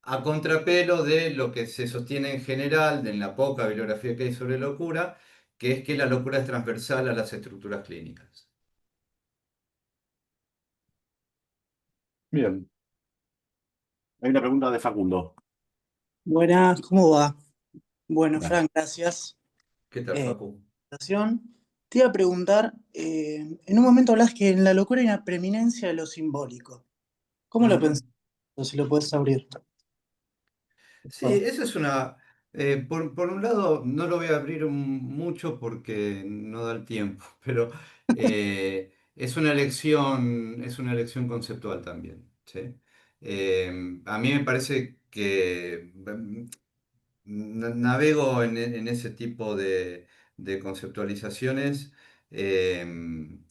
a contrapelo de lo que se sostiene en general, en la poca bibliografía que hay sobre locura, que es que la locura es transversal a las estructuras clínicas. bien. Hay una pregunta de Facundo. Buenas, ¿cómo va? Bueno, Dale. Frank, gracias ¿Qué tal, por Facu? la presentación. Te iba a preguntar, en un momento hablas que en la locura hay una preeminencia de lo simbólico. ¿Cómo lo Ujú. pensás? O si lo puedes abrir. Por Sí, favor. esa es una... por un lado, no lo voy a abrir mucho porque no da el tiempo, pero es una elección conceptual también, ¿sí? A mí me parece que navego en ese tipo de conceptualizaciones. em,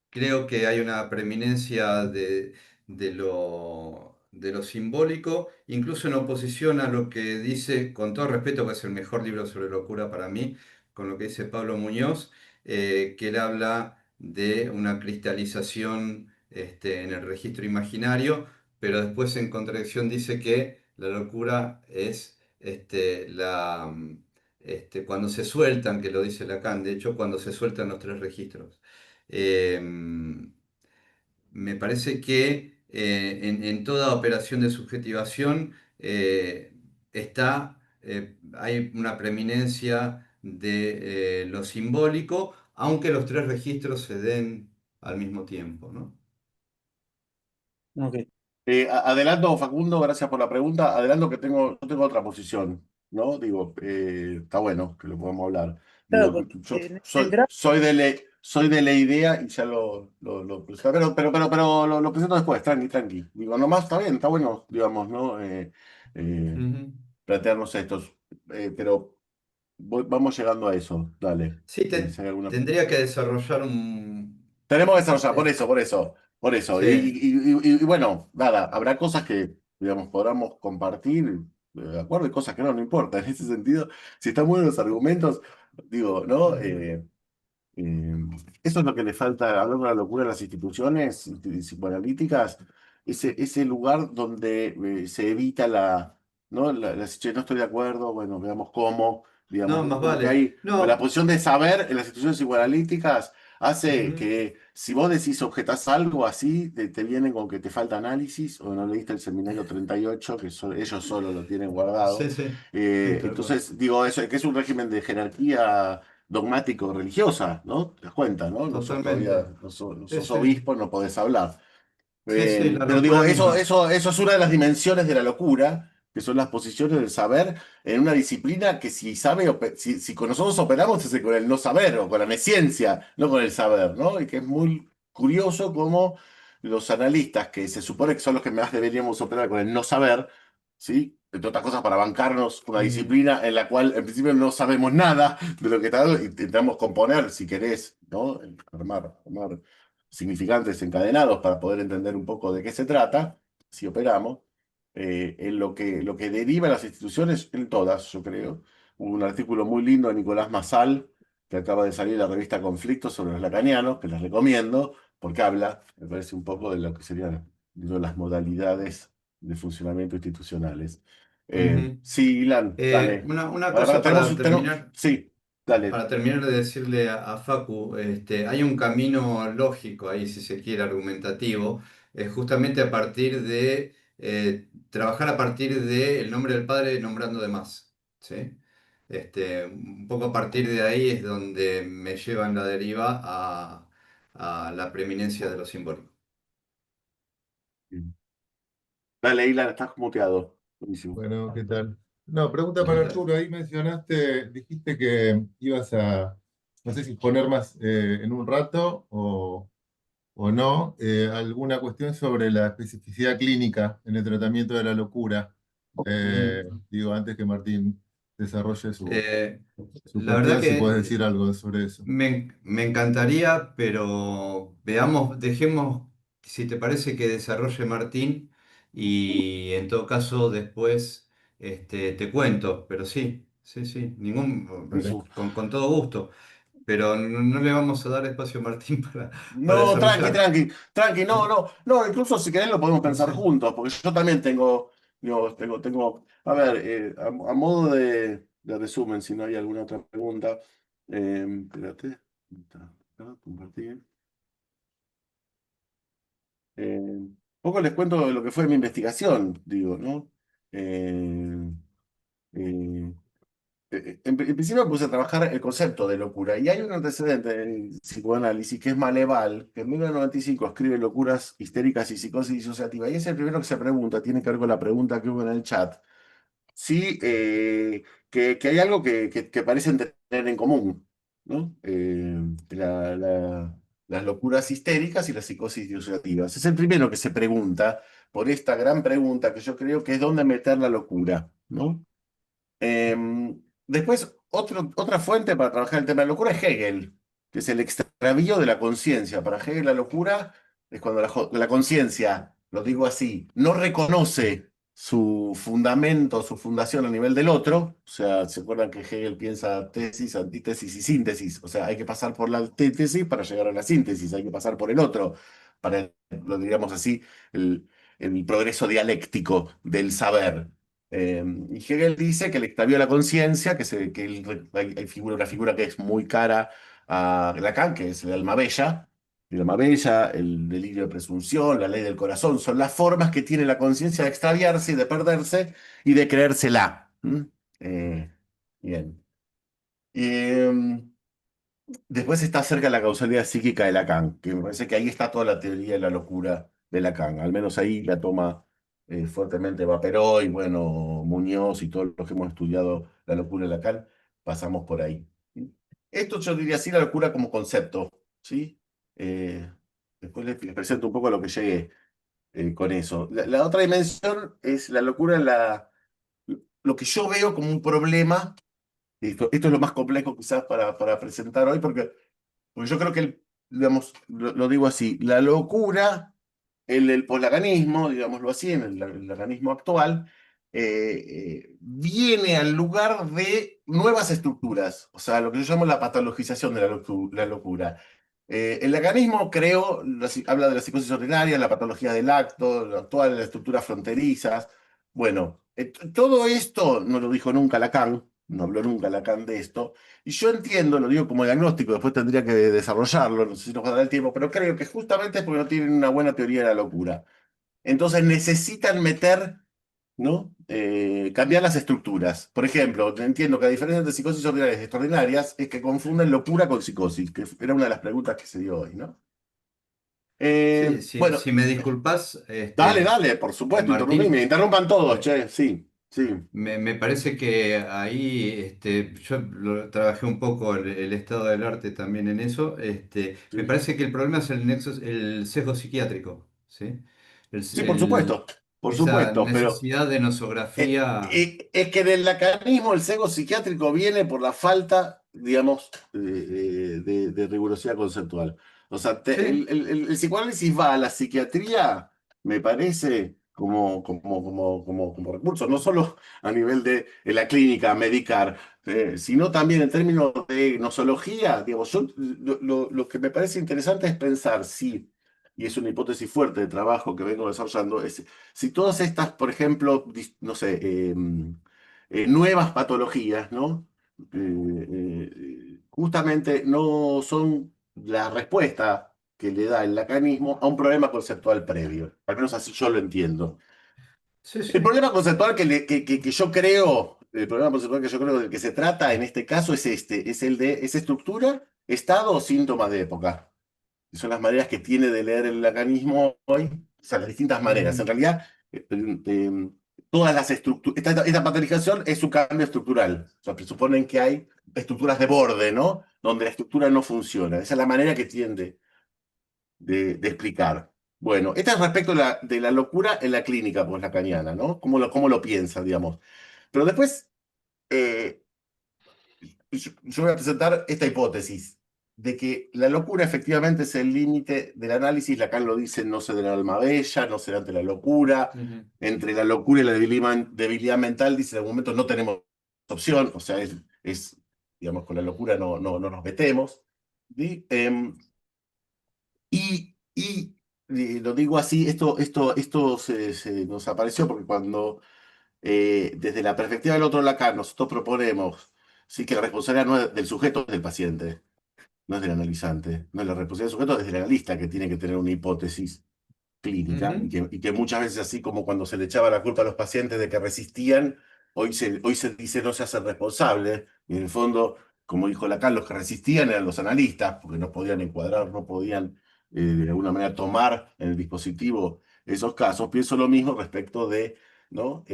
Creo que hay una preeminencia de lo de lo simbólico, incluso en oposición a lo que dice, con todo respeto, que es el mejor libro sobre locura para mí, con lo que dice Pablo Muñoz, que él habla de una cristalización en el registro imaginario, pero después en contradicción dice que la locura es cuando se sueltan, que lo dice Lacan, de hecho, cuando se sueltan los tres registros. Me parece que en toda operación de subjetivación hay una preeminencia de lo simbólico, aunque los tres registros se den al mismo tiempo, ¿no? Ok. Adelanto, Facundo, gracias por la pregunta. Adelanto que yo tengo otra posición, ¿no? Digo, está bueno que lo podamos hablar. Claro, Digo, porque yo en el draft, soy de la idea y ya lo lo presento después, tranqui, tranqui. Digo, nomás está bien, está bueno, digamos, ¿no? Eh, Ujú. plantearnos estos. Pero vamos llegando a eso, dale. Sí, Si hay alguna. tendría que desarrollar un... Tenemos que desarrollar, por es- eso, por eso, por eso. sí. Y bueno, nada, habrá cosas que, digamos, podamos compartir, de acuerdo, y cosas que no, no importa. En ese sentido, si están buenos los argumentos, digo, ¿no? Eh, eso es lo que le falta, hablando de la locura de las instituciones psicoanalíticas, ese lugar donde se evita ¿no? Che, no estoy de acuerdo, bueno, veamos cómo, No, digamos, más como que vale. hay, o la No. posición de saber en las instituciones psicoanalíticas hace Ujú. que si vos decís objetás algo así, te vienen con que te falta análisis o no leíste el seminario 38, que ellos solo lo tienen guardado. Sí, sí, sí, tal cual. Entonces, digo, eso, que es un régimen de jerarquía dogmático-religiosa, ¿no? Te das cuenta, ¿no? No sos todavía, Totalmente. no Sí, sos sí. obispo, no podés hablar. Sí, sí, la Pero locura digo, misma. eso es una de las dimensiones de la locura, que son las posiciones del saber en una disciplina que si sabe, si con nosotros operamos es con el no saber o con la nesciencia, no con el saber, ¿no? Y que es muy curioso cómo los analistas, que se supone que son los que más deberíamos operar con el no saber, ¿sí? Entre otras cosas para bancarnos una Ujú. disciplina en la cual en principio no sabemos nada de lo que está dando y intentamos componer, si querés, ¿no? Armar significantes encadenados para poder entender un poco de qué se trata, si operamos, en lo que deriva las instituciones, en todas, yo creo. Hubo un artículo muy lindo de Nicolás Massal, que acaba de salir en la revista Conflictos sobre los lacanianos, que les recomiendo, porque habla, me parece, un poco de lo que serían digo, las modalidades de funcionamiento institucionales. Ujú. Sí, Ilan, dale. Una Ahora cosa tenemos, sí, dale. para terminar de decirle a Facu, hay un camino lógico ahí, si se quiere, argumentativo, justamente a partir de trabajar a partir del nombre del Padre nombrando de más, ¿sí? Un poco a partir de ahí es donde me llevan la deriva a la preeminencia de lo simbólico. Dale, Ilan, estás muteado. Buenísimo. Bueno, ¿qué tal? No, pregunta ¿Qué para tal? Arturo. Ahí dijiste que ibas a, no sé si poner más en un rato o no, alguna cuestión sobre la especificidad clínica en el tratamiento de la locura. Mm. Digo, antes que Martín desarrolle Eh, su la verdad cuestión, si puedes que decir algo sobre eso. me encantaría, pero veamos, dejemos, si te parece, que desarrolle Martín y en todo caso después te cuento, pero sí, sí, sí, Dale. con todo gusto, pero no le vamos a dar espacio a Martín para No, tranqui, desarrollar. tranqui, tranqui, no, incluso si querés lo podemos pensar Sí. juntos, porque yo también a ver, a modo de resumen, si no hay alguna otra pregunta, espérate, acá, compartir. Un poco les cuento de lo que fue mi investigación, digo, ¿no? Eh, eh, en principio me puse a trabajar el concepto de locura y hay un antecedente en psicoanálisis que es Maleval, que en 1995 escribe Locuras histéricas y psicosis disociativa y es el primero que se pregunta, tiene que ver con la pregunta que hubo en el chat, sí, que hay algo que parecen tener en común, ¿no? Las locuras histéricas y las psicosis disociativas. Es el primero que se pregunta por esta gran pregunta que yo creo que es dónde meter la locura, ¿no? Después, otra fuente para trabajar el tema de la locura es Hegel, que es el extravío de la conciencia. Para Hegel la locura es cuando la conciencia lo digo así, no reconoce su fundamento, su fundación a nivel del otro. O sea, ¿se acuerdan que Hegel piensa tesis, antítesis y síntesis? O sea, hay que pasar por la antítesis para llegar a la síntesis, hay que pasar por el otro, para, lo diríamos así, el, el progreso dialéctico del saber. Y Hegel dice que el extravío de la conciencia, hay una figura que es muy cara a Lacan, que es el alma bella. El alma bella, el delirio de presunción, la ley del corazón, son las formas que tiene la conciencia de extraviarse y de perderse y de creérsela. ¿Mm? Eh, bien. Eh, Después está cerca la causalidad psíquica de Lacan, que me parece que ahí está toda la teoría de la locura de Lacan. Al menos ahí la toma fuertemente Vaperoy, y bueno, Muñoz y todos los que hemos estudiado la locura de Lacan, pasamos por ahí. Esto yo diría así, la locura como concepto, ¿sí? Eh, Después les presento un poco a lo que llegué con eso. La otra dimensión es la locura, lo que yo veo como un problema. Esto es lo más complejo quizás para presentar hoy, porque yo creo que, digamos, lo digo así, la locura, el poslaganismo, digámoslo así, en el lacanismo actual, viene al lugar de nuevas estructuras, o sea, lo que yo llamo la patologización de la locura. El lacanismo, creo, habla de la psicosis ordinaria, la patología del acto, todas las estructuras fronterizas. Bueno, todo esto no lo dijo nunca Lacan, no habló nunca Lacan de esto, y yo entiendo, lo digo como diagnóstico, después tendría que desarrollarlo, no sé si nos va a dar el tiempo, pero creo que justamente es porque no tienen una buena teoría de la locura. Entonces necesitan meter, ¿no? Cambiar las estructuras. Por ejemplo, entiendo que a diferencia de psicosis ordinarias y extraordinarias, es que confunden locura con psicosis, que era una de las preguntas que se dio hoy, ¿no? Sí, sí, Bueno, si me disculpas, dale, dale, por supuesto, interrumpime, Martín, interrumpan todos, me, che, sí, sí, me parece que ahí yo trabajé un poco el estado del arte también en eso. Me sí. parece que el problema es el nexo, el sesgo psiquiátrico, ¿sí? Sí, por Esa supuesto, pero necesidad de nosografía. es que del lacanismo el sesgo psiquiátrico viene por la falta, digamos, de rigurosidad conceptual. O sea, Sí, el psicoanálisis va a la psiquiatría, me parece, como recurso, no solo a nivel de la clínica, medicar, sino también en términos de nosología. Digamos, lo que me parece interesante es pensar si, y es una hipótesis fuerte de trabajo que vengo desarrollando, es si todas estas, por ejemplo, no sé, nuevas patologías, ¿no? Justamente no son la respuesta que le da el lacanismo a un problema conceptual previo. Al menos así yo lo entiendo. sí, El sí. problema conceptual que yo creo, el problema conceptual que yo creo del que se trata en este caso es este, es el de esa estructura, estado o síntomas de época, que son las maneras que tiene de leer el lacanismo hoy, o sea, las distintas maneras. En Ujú. realidad, todas las estructuras, esta patologización es un cambio estructural. O sea, presuponen que hay estructuras de borde, ¿no? Donde la estructura no funciona. Esa es la manera que tiende de explicar. Bueno, esta es respecto de la locura en la clínica, pues lacaniana, ¿no? Cómo lo piensa, digamos. Pero después, eh, yo voy a presentar esta hipótesis de que la locura efectivamente es el límite del análisis. Lacan lo dice, no se del alma bella, no será ante la locura. Ujú. Entre la locura y la debilidad mental, dice, en algún momento no tenemos opción, o sea, digamos, con la locura no nos metemos. ¿Sí? Lo digo así, esto se nos apareció porque cuando desde la perspectiva del otro Lacan nosotros proponemos, sí, que la responsabilidad no es del sujeto, es del paciente, no es del analizante, no es la responsabilidad del sujeto, es del analista que tiene que tener una hipótesis clínica Ujú. y que muchas veces, así como cuando se le echaba la culpa a los pacientes de que resistían, hoy se dice no se hace responsable, y en el fondo, como dijo Lacan, los que resistían eran los analistas, porque no podían encuadrar, no podían de alguna manera tomar en el dispositivo esos casos. Pienso lo mismo respecto de, ¿no?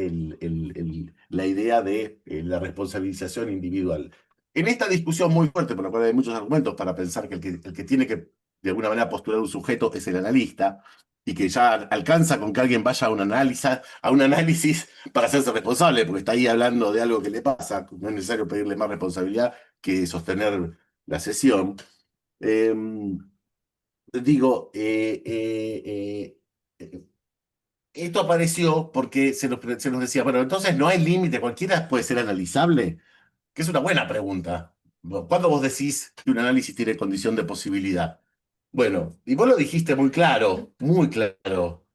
La idea de la responsabilización individual. En esta discusión muy fuerte, por la cual hay muchos argumentos para pensar que el que tiene que de alguna manera postular un sujeto es el analista, y que ya alcanza con que alguien vaya a un análisis para hacerse responsable, porque está ahí hablando de algo que le pasa, no es necesario pedirle más responsabilidad que sostener la sesión. Eh, Digo, esto apareció porque se nos decía, bueno, entonces no hay límite, cualquiera puede ser analizable, que es una buena pregunta. ¿Cuándo vos decís que un análisis tiene condición de posibilidad? Bueno, y vos lo dijiste muy claro, muy claro.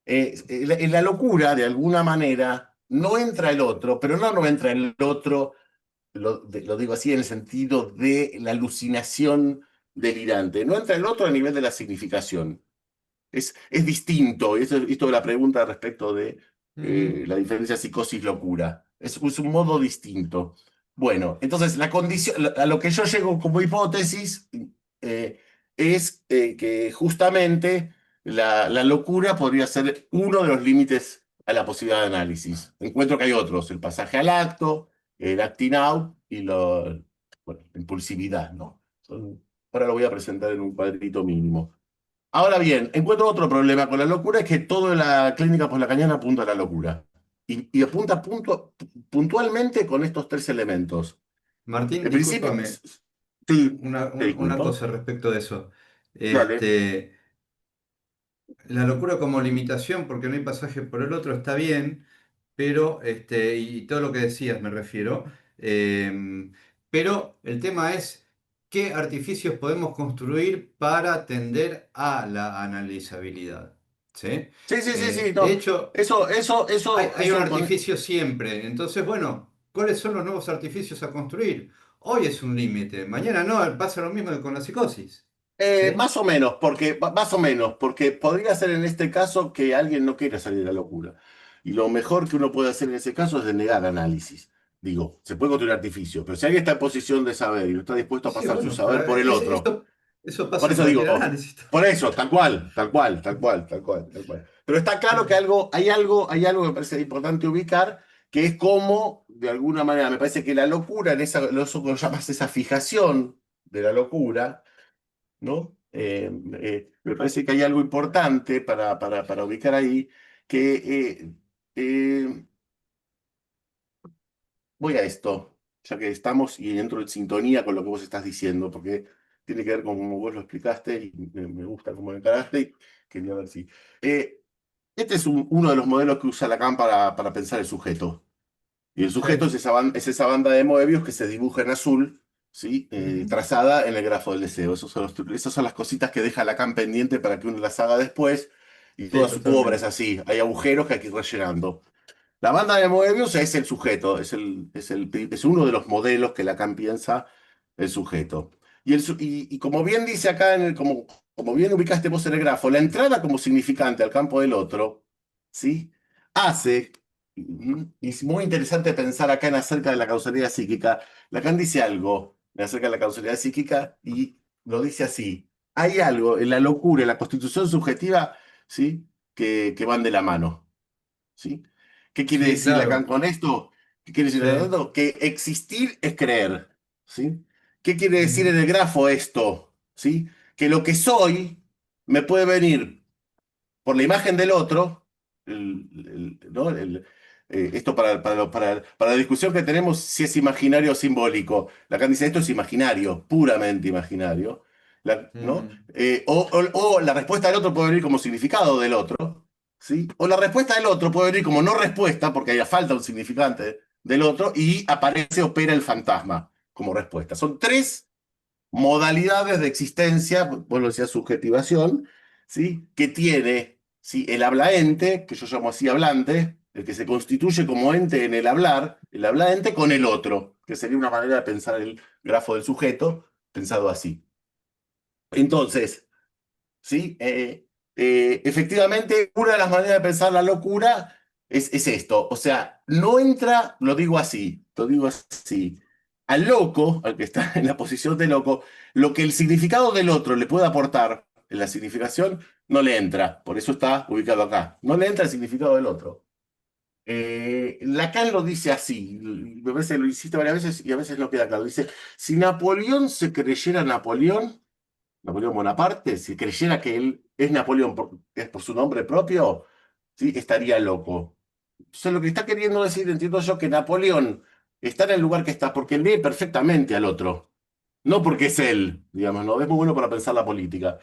En la locura, de alguna manera, no entra el otro, pero no entra el otro, lo digo así en el sentido de la alucinación delirante, no entra el otro a nivel de la significación. Es distinto, y esto de la pregunta respecto de Ujú. la diferencia psicosis-locura. Es un modo distinto. Bueno, entonces la condición, a lo que yo llego como hipótesis eh, es que justamente la locura podría ser uno de los límites a la posibilidad de análisis. Encuentro que hay otros, el pasaje al acto, el acting out y bueno, la impulsividad, ¿no? Ahora lo voy a presentar en un cuadrito mínimo. Ahora bien, encuentro otro problema con la locura, es que toda la clínica poslacaniana apunta a la locura. Y apunta puntualmente con estos tres elementos. Martín, En principio, discúlpame, sí, te una disculpo. cosa respecto de eso. Dale. Este, la locura como limitación, porque no hay pasaje por el otro, está bien, pero, y todo lo que decías me refiero, pero el tema es qué artificios podemos construir para tender a la analizabilidad. ¿Sí? Sí, sí, sí, sí, De no. hecho, hay un Eso con... artificio siempre. Entonces, bueno, ¿cuáles son los nuevos artificios a construir? Hoy es un límite, mañana no, pasa lo mismo que con la psicosis. ¿Sí? Más o menos, porque podría ser en este caso que alguien no quiera salir de la locura. Y lo mejor que uno puede hacer en ese caso es denegar análisis. Digo, se puede construir artificio, pero si alguien está en posición de saber y no está dispuesto a Sí, pasar su bueno, pero saber por el otro, eso por pasa en eso cualquier digo, análisis. por eso, tal cual, tal cual, tal cual, tal cual, tal cual. Pero está claro que hay algo que me parece importante ubicar, que es como, de alguna manera, me parece que la locura, en esa, eso que llamas esa fijación de la locura, ¿no? Me parece que hay algo importante para ubicar ahí, que eh, voy a esto, ya que estamos y entro en sintonía con lo que vos estás diciendo, porque tiene que ver con cómo vos lo explicaste y me gusta cómo lo encaraste. Y quería ver si. Este es uno de los modelos que usa Lacan para pensar el sujeto. Y el sujeto Sí. es esa banda de Moebius que se dibuja en azul, ¿sí? Ujú. Trazada en el grafo del deseo. Esas son las cositas que deja Lacan pendiente para que uno las haga después. Y Sí, toda su obra es totalmente. así. Hay agujeros que hay que ir rellenando. La banda de Moebius es el sujeto, es uno de los modelos que Lacan piensa el sujeto. Y como bien dice acá, como bien ubicaste vos en el grafo, la entrada como significante al campo del otro, ¿sí? Hace, y es muy interesante pensar acá en acerca de la causalidad psíquica. Lacan dice algo acerca de la causalidad psíquica y lo dice así. Hay algo en la locura, en la constitución subjetiva, ¿sí? Que van de la mano. ¿Sí? ¿Qué quiere Sí, decir Lacan claro. con esto? ¿Qué quiere decir Lacan Sí. con esto? Que existir es creer. ¿Sí? ¿Qué quiere decir Ujú. en el grafo esto? ¿Sí? Que lo que soy me puede venir por la imagen del otro, ¿no? Esto para la discusión que tenemos si es imaginario o simbólico. Lacan dice esto es imaginario, puramente imaginario. ¿No? Ujú. O la respuesta del otro puede venir como significado del otro, ¿sí? O la respuesta del otro puede venir como no respuesta, porque haya falta un significante del otro, y aparece, opera el fantasma como respuesta. Son tres modalidades de existencia, vos lo decías, subjetivación, ¿sí? Que tiene, ¿sí? El habla ente, que yo llamo así hablante, el que se constituye como ente en el habla ente con el otro, que sería una manera de pensar el grafo del sujeto, pensado así. Entonces, ¿sí? Efectivamente, una de las maneras de pensar la locura es esto. O sea, no entra, lo digo así, al loco, al que está en la posición de loco, lo que el significado del otro le puede aportar en la significación, no le entra. Por eso está ubicado acá. No le entra el significado del otro. Lacan lo dice así, me parece que lo hiciste varias veces y a veces no queda claro. Dice, si Napoleón se creyera Napoleón Bonaparte, si creyera que él es Napoleón es por su nombre propio, ¿sí? Estaría loco. Entonces, lo que está queriendo decir, entiendo yo, que Napoleón está en el lugar que está porque lee perfectamente al otro, no porque es él, digamos, ¿no? Es muy bueno para pensar la política,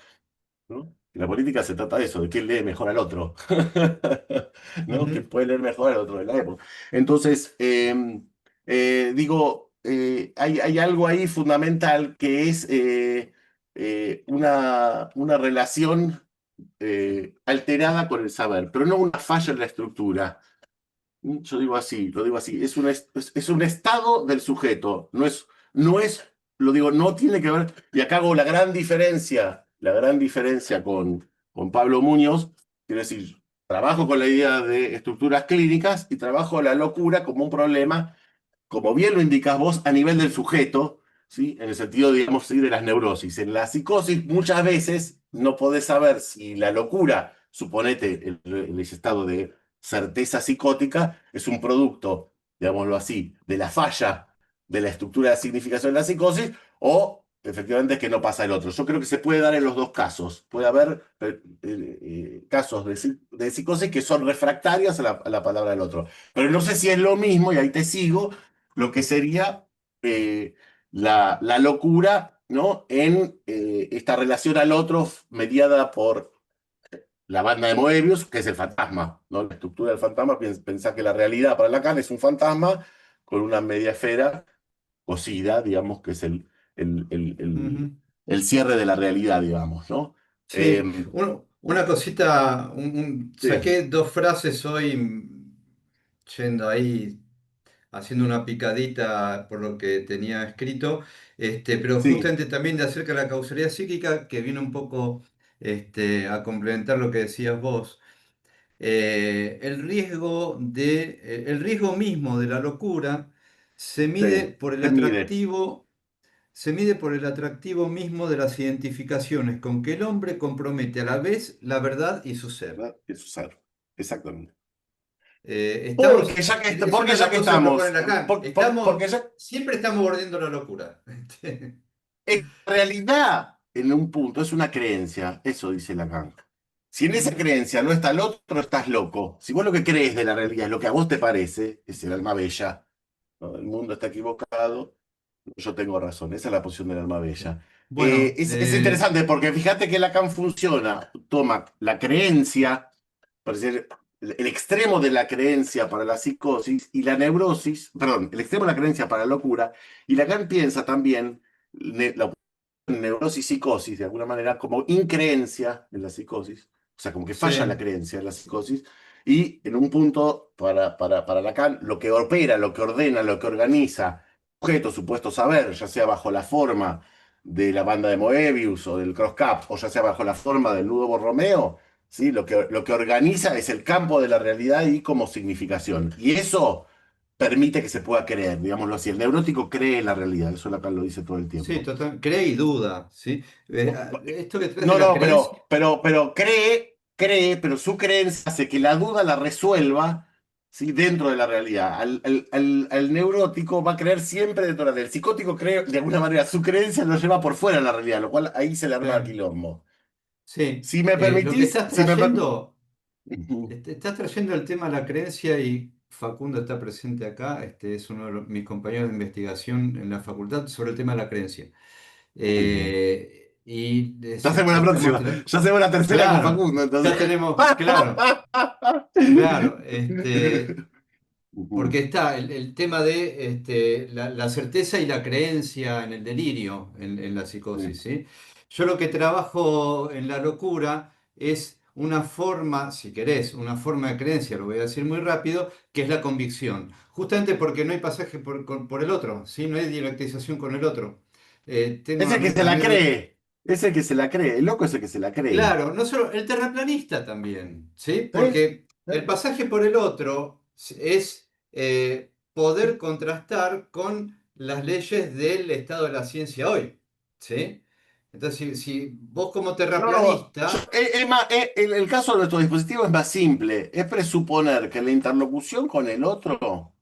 ¿no? En la política se trata de eso, de quién lee mejor al otro, ¿no? Que Ujú. puede leer mejor al otro de la época. Entonces, digo, hay algo ahí fundamental que es una relación alterada con el saber, pero no una falla en la estructura. Yo digo así, lo digo así, es un estado del sujeto, no es, lo digo, no tiene que ver, y acá hago la gran diferencia con Pablo Muñoz, quiero decir, trabajo con la idea de estructuras clínicas y trabajo la locura como un problema, como bien lo indicás vos, a nivel del sujeto, ¿sí? En el sentido, digamos, ¿sí? De las neurosis. En la psicosis muchas veces no podés saber si la locura, suponete el estado de certeza psicótica, es un producto, digámoslo así, de la falla de la estructura de significación de la psicosis o efectivamente es que no pasa el otro. Yo creo que se puede dar en los dos casos. Puede haber casos de psicosis que son refractarios a la palabra del otro. Pero no sé si es lo mismo, y ahí te sigo, lo que sería eh, la locura, ¿no? En esta relación al otro mediada por la banda de Moebius, que es el fantasma, ¿no? La estructura del fantasma, pensá que la realidad para Lacan es un fantasma con una media esfera cosida, digamos, que es el, el, el- Ujú. el cierre de la realidad, digamos, ¿no? Eh, Sí, una cosita, sí, saqué dos frases hoy yendo ahí, haciendo una picadita por lo que tenía escrito, pero sí, justamente también de acerca de la causalidad psíquica, que viene un poco a complementar lo que decías vos. El riesgo mismo de la locura se mide sí, por el se mide. atractivo. Se mide por el atractivo mismo de las identificaciones con que el hombre compromete a la vez la verdad y su ser. ¿Verdad? Eso es ser. Exactamente. Estamos, es Porque una de ya las que cosas que estamos, proponen acá. porque ya, Siempre estamos bordeando la locura. en realidad, en un punto, es una creencia, eso dice Lacan. Si en esa Ujú. creencia no está el otro, estás loco. Si vos lo que crees de la realidad es lo que a vos te parece, es el alma bella, ¿no? El mundo está equivocado, yo tengo razón. Esa es la posición del alma bella. Bueno, Es interesante porque fíjate que Lacan funciona, toma la creencia, por decir, el extremo de la creencia para la psicosis y la neurosis, perdón, el extremo de la creencia para la locura, y Lacan piensa también la neurosis psicosis, de alguna manera, como increencia en la psicosis, o sea, como que falla la sí, creencia en la psicosis, y en un punto, para Lacan, lo que opera, lo que ordena, lo que organiza, objeto, supuesto saber, ya sea bajo la forma de la banda de Moebius o del cross-cap, o ya sea bajo la forma del nudo Borromeo, ¿sí? Lo que organiza es el campo de la realidad y como significación. Y eso permite que se pueda creer, digámoslo así. El neurótico cree en la realidad, eso Lacan lo dice todo el sí, tiempo. total, cree y duda, ¿sí? Esto que traes de No, la no, creencia, pero cree, pero su creencia hace que la duda la resuelva, ¿sí? Dentro de la realidad. Al neurótico va a creer siempre dentro de la realidad. El psicótico cree, de alguna manera, su creencia lo lleva por fuera de la realidad, lo cual ahí se le arma claro, quilombo. sí, Si me lo que permitís, estás trayendo. Ujú, Estás trayendo el tema de la creencia y Facundo está presente acá, es uno de mis compañeros de investigación en la facultad sobre el tema de la creencia. muy bien. Y Ya hacemos la estamos... próxima, ya hacemos la tercera con Claro, Facundo, entonces. ya tenemos, claro, claro, Ujú, porque está el tema de la certeza y la creencia en el delirio, en la sí. psicosis, ¿sí? Yo lo que trabajo en la locura es una forma, si querés, una forma de creencia, lo voy a decir muy rápido, que es la convicción. Justamente porque no hay pasaje por el otro, ¿sí? No hay dialectización con el otro. Tengo Es el que se la anécdotas. cree, es el que se la cree, el loco es el que se la cree. Claro, no solo el terraplanista también, ¿sí? ¿Sí? Porque el pasaje por el otro es poder contrastar con las leyes del estado de la ciencia hoy, ¿sí? Entonces, si vos como No, terraplanista, el caso de nuestro dispositivo es más simple, es presuponer que la interlocución con el otro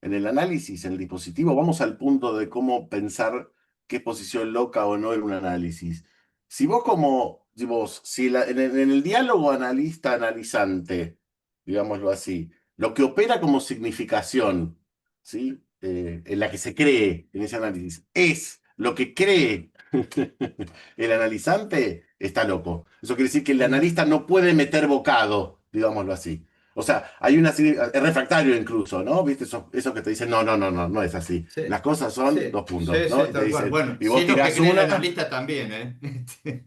en el análisis, en el dispositivo, vamos al punto de cómo pensar qué posición loca o no en un análisis. Si vos como, si en el diálogo analista-analizante, digámoslo así, lo que opera como significación, ¿sí? En la que se cree en ese análisis, es lo que cree El analizante está loco. Eso quiere decir que el Ujú. analista no puede meter bocado, digámoslo así. O sea, hay una serie, es refractario incluso, ¿no? ¿Viste? Eso que te dicen, no, no, no, no, no es así. Sí, Las cosas son sí, dos puntos, sí, ¿no? sí, Y te tal cual. dicen, Bueno, y vos sí, los que tirás creen en la una. lista también, ¿eh?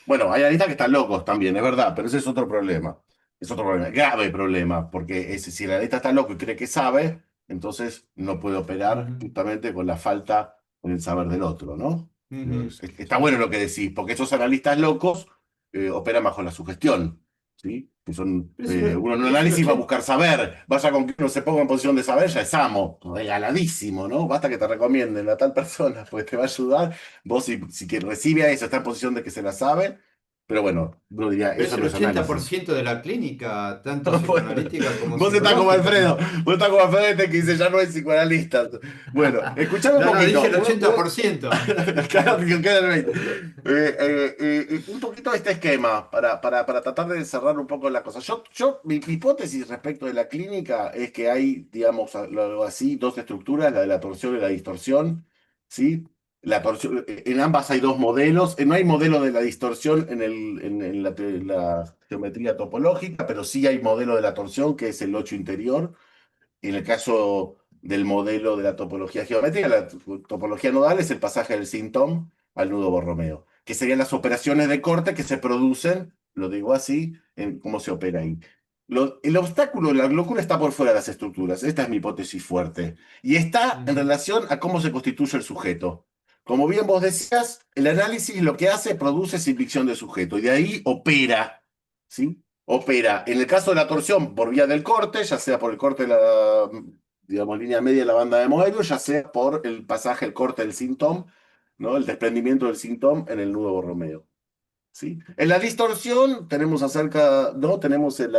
Bueno, hay analistas que están locos también, es verdad, pero ese es otro problema. Es otro problema, grave problema, porque si el analista está loco y cree que sabe, entonces no puede operar Ujú, justamente con la falta del saber del otro, ¿no? ujú, Está bueno lo ujú. que decís, porque esos analistas locos operan bajo la sugestión, ¿sí? Que son, uno en un Pero es el análisis va a 80. buscar saber, vaya con que uno se ponga en posición de saber, ya es amo, regaladísimo, ¿no? Basta que te recomienden a tal persona, porque te va a ayudar. Vos, si quien recibe a eso está en posición de que se la sabe, pero bueno, uno diría, Pero eso es no el es análisis. 80% de la clínica, tanto Bueno, psicoanalítica como vos estás como psicológica. Alfredo, vos estás como Alfredo este que dice ya no hay psicoanalistas. Bueno, escuchame un No, no, dije poquito. el 80%. Claro que queda el 20. Un poquito este esquema para tratar de cerrar un poco la cosa. Mi hipótesis respecto de la clínica es que hay, digamos, algo así, dos estructuras, la de la torsión y la distorsión, ¿sí? La torsión, en ambas hay dos modelos. No hay modelo de la distorsión en la geometría topológica, pero sí hay modelo de la torsión, que es el 8 interior. En el caso del modelo de la topología geométrica, la topología nodal es el pasaje del sintón al nudo Borromeo, que serían las operaciones de corte que se producen, lo digo así, en cómo se opera ahí. El obstáculo, la locura está por fuera de las estructuras. Esta es mi hipótesis fuerte. Y está en Ujú, relación a cómo se constituye el sujeto. Como bien vos decías, el análisis lo que hace produce convicción de sujeto y de ahí opera, ¿sí? Opera, en el caso de la torsión, por vía del corte, ya sea por el corte de la, digamos, línea media de la banda de Moebius, ya sea por el pasaje, el corte del sintón, ¿no? El desprendimiento del sintón en el nudo Borromeo. ¿Sí? En la distorsión tenemos acerca, ¿no? Tenemos el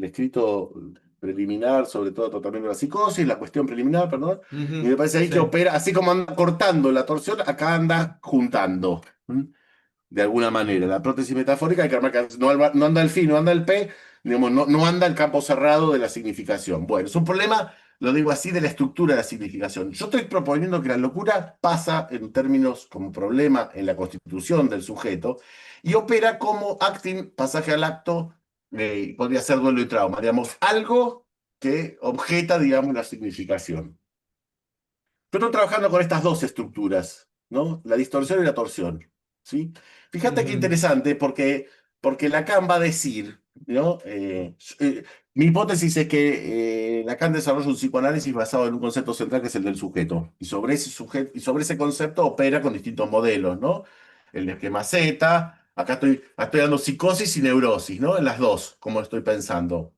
escrito preliminar sobre todo tratamiento de la psicosis, la cuestión preliminar, perdón, y me ujú, parece ahí que sí. opera, así como anda cortando la torsión, acá anda juntando. ¿Mm? De alguna manera. Ujú, La prótesis metafórica hay que marcar, no anda el fin, no anda el P, digamos, no anda el campo cerrado de la significación. Bueno, es un problema, lo digo así, de la estructura de la significación. Yo estoy proponiendo que la locura pasa en términos como problema en la constitución del sujeto y opera como acting, pasaje al acto, podría ser duelo y trauma, digamos, algo que objeta, digamos, la significación. Yo estoy trabajando con estas dos estructuras, ¿no? La distorsión y la torsión, ¿sí? Fíjate qué ujú, interesante, porque Lacan va a decir, ¿no? Mi hipótesis es que Lacan desarrolla un psicoanálisis basado en un concepto central que es el del sujeto, y sobre ese concepto opera con distintos modelos, ¿no? El esquema Z, acá estoy dando psicosis y neurosis, ¿no? En las dos, como estoy pensando.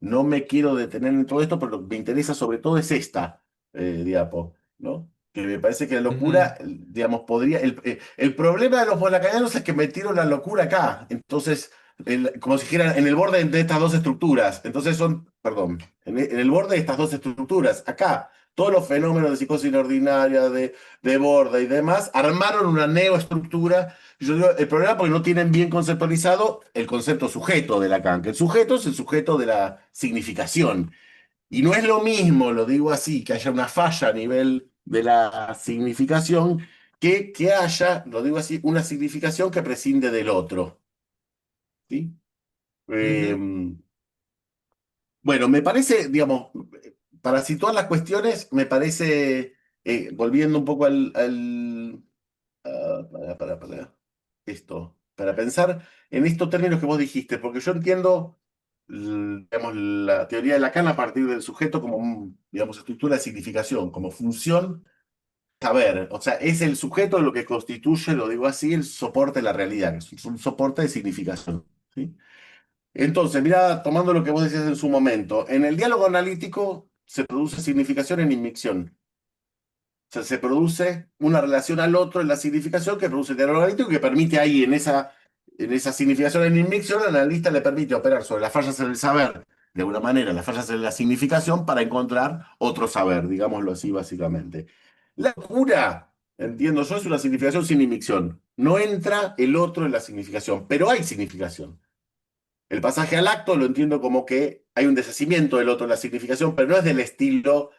No me quiero detener en todo esto, pero lo que me interesa sobre todo es esta diapo, ¿no? Que me parece que la ujú, locura, digamos, podría. El problema de los bolacanianos es que metieron la locura acá. Entonces, como si dijeran en el borde de estas dos estructuras. Entonces perdón, en el borde de estas dos estructuras, acá, todos los fenómenos de psicosis inordinaria, de borde y demás, armaron una neoestructura. Yo digo, el problema es porque no tienen bien conceptualizado el concepto sujeto de Lacan, que el sujeto es el sujeto de la significación. Y no es lo mismo, lo digo así, que haya una falla a nivel de la significación, que haya, lo digo así, una significación que prescinde del otro. ¿Sí? Eh, ujú, bueno, me parece, digamos, para situar las cuestiones, me parece, volviendo un poco para esto, para pensar en estos términos que vos dijiste, porque yo entiendo, digamos, la teoría de Lacan a partir del sujeto como, digamos, estructura de significación, como función saber. O sea, es el sujeto lo que constituye, lo digo así, el soporte de la realidad, que es un soporte de significación. ¿Sí? Entonces, mira, tomando lo que vos decías en su momento, en el diálogo analítico se produce significación en inmixción. O sea, se produce una relación al otro en la significación que produce el diálogo analítico que permite ahí, en esa significación en inmixción, al analista le permite operar sobre las fallas en el saber, de alguna manera, las fallas en la significación para encontrar otro saber, digámoslo así básicamente. La locura, entiendo yo, es una significación sin inmixción. No entra el otro en la significación, pero hay significación. El pasaje al acto lo entiendo como que hay un deshacimiento del otro en la significación, pero no es del estilo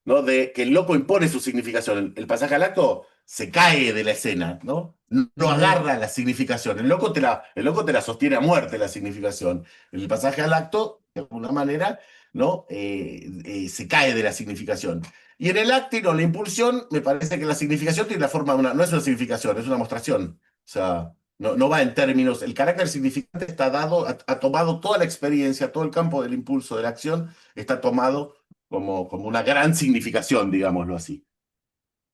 ¿no? De que el loco impone su significación. El pasaje al acto se cae de la escena, ¿no? No Ujú. agarra la significación. El loco te la sostiene a muerte la significación. El pasaje al acto, de alguna manera, ¿no? Se cae de la significación. Y en el acting o la impulsión, me parece que la significación tiene la forma de no es una significación, es una mostración. O sea, no va en términos. El carácter significante está dado, ha tomado toda la experiencia, todo el campo del impulso, de la acción, está tomado como una gran significación, digámoslo así.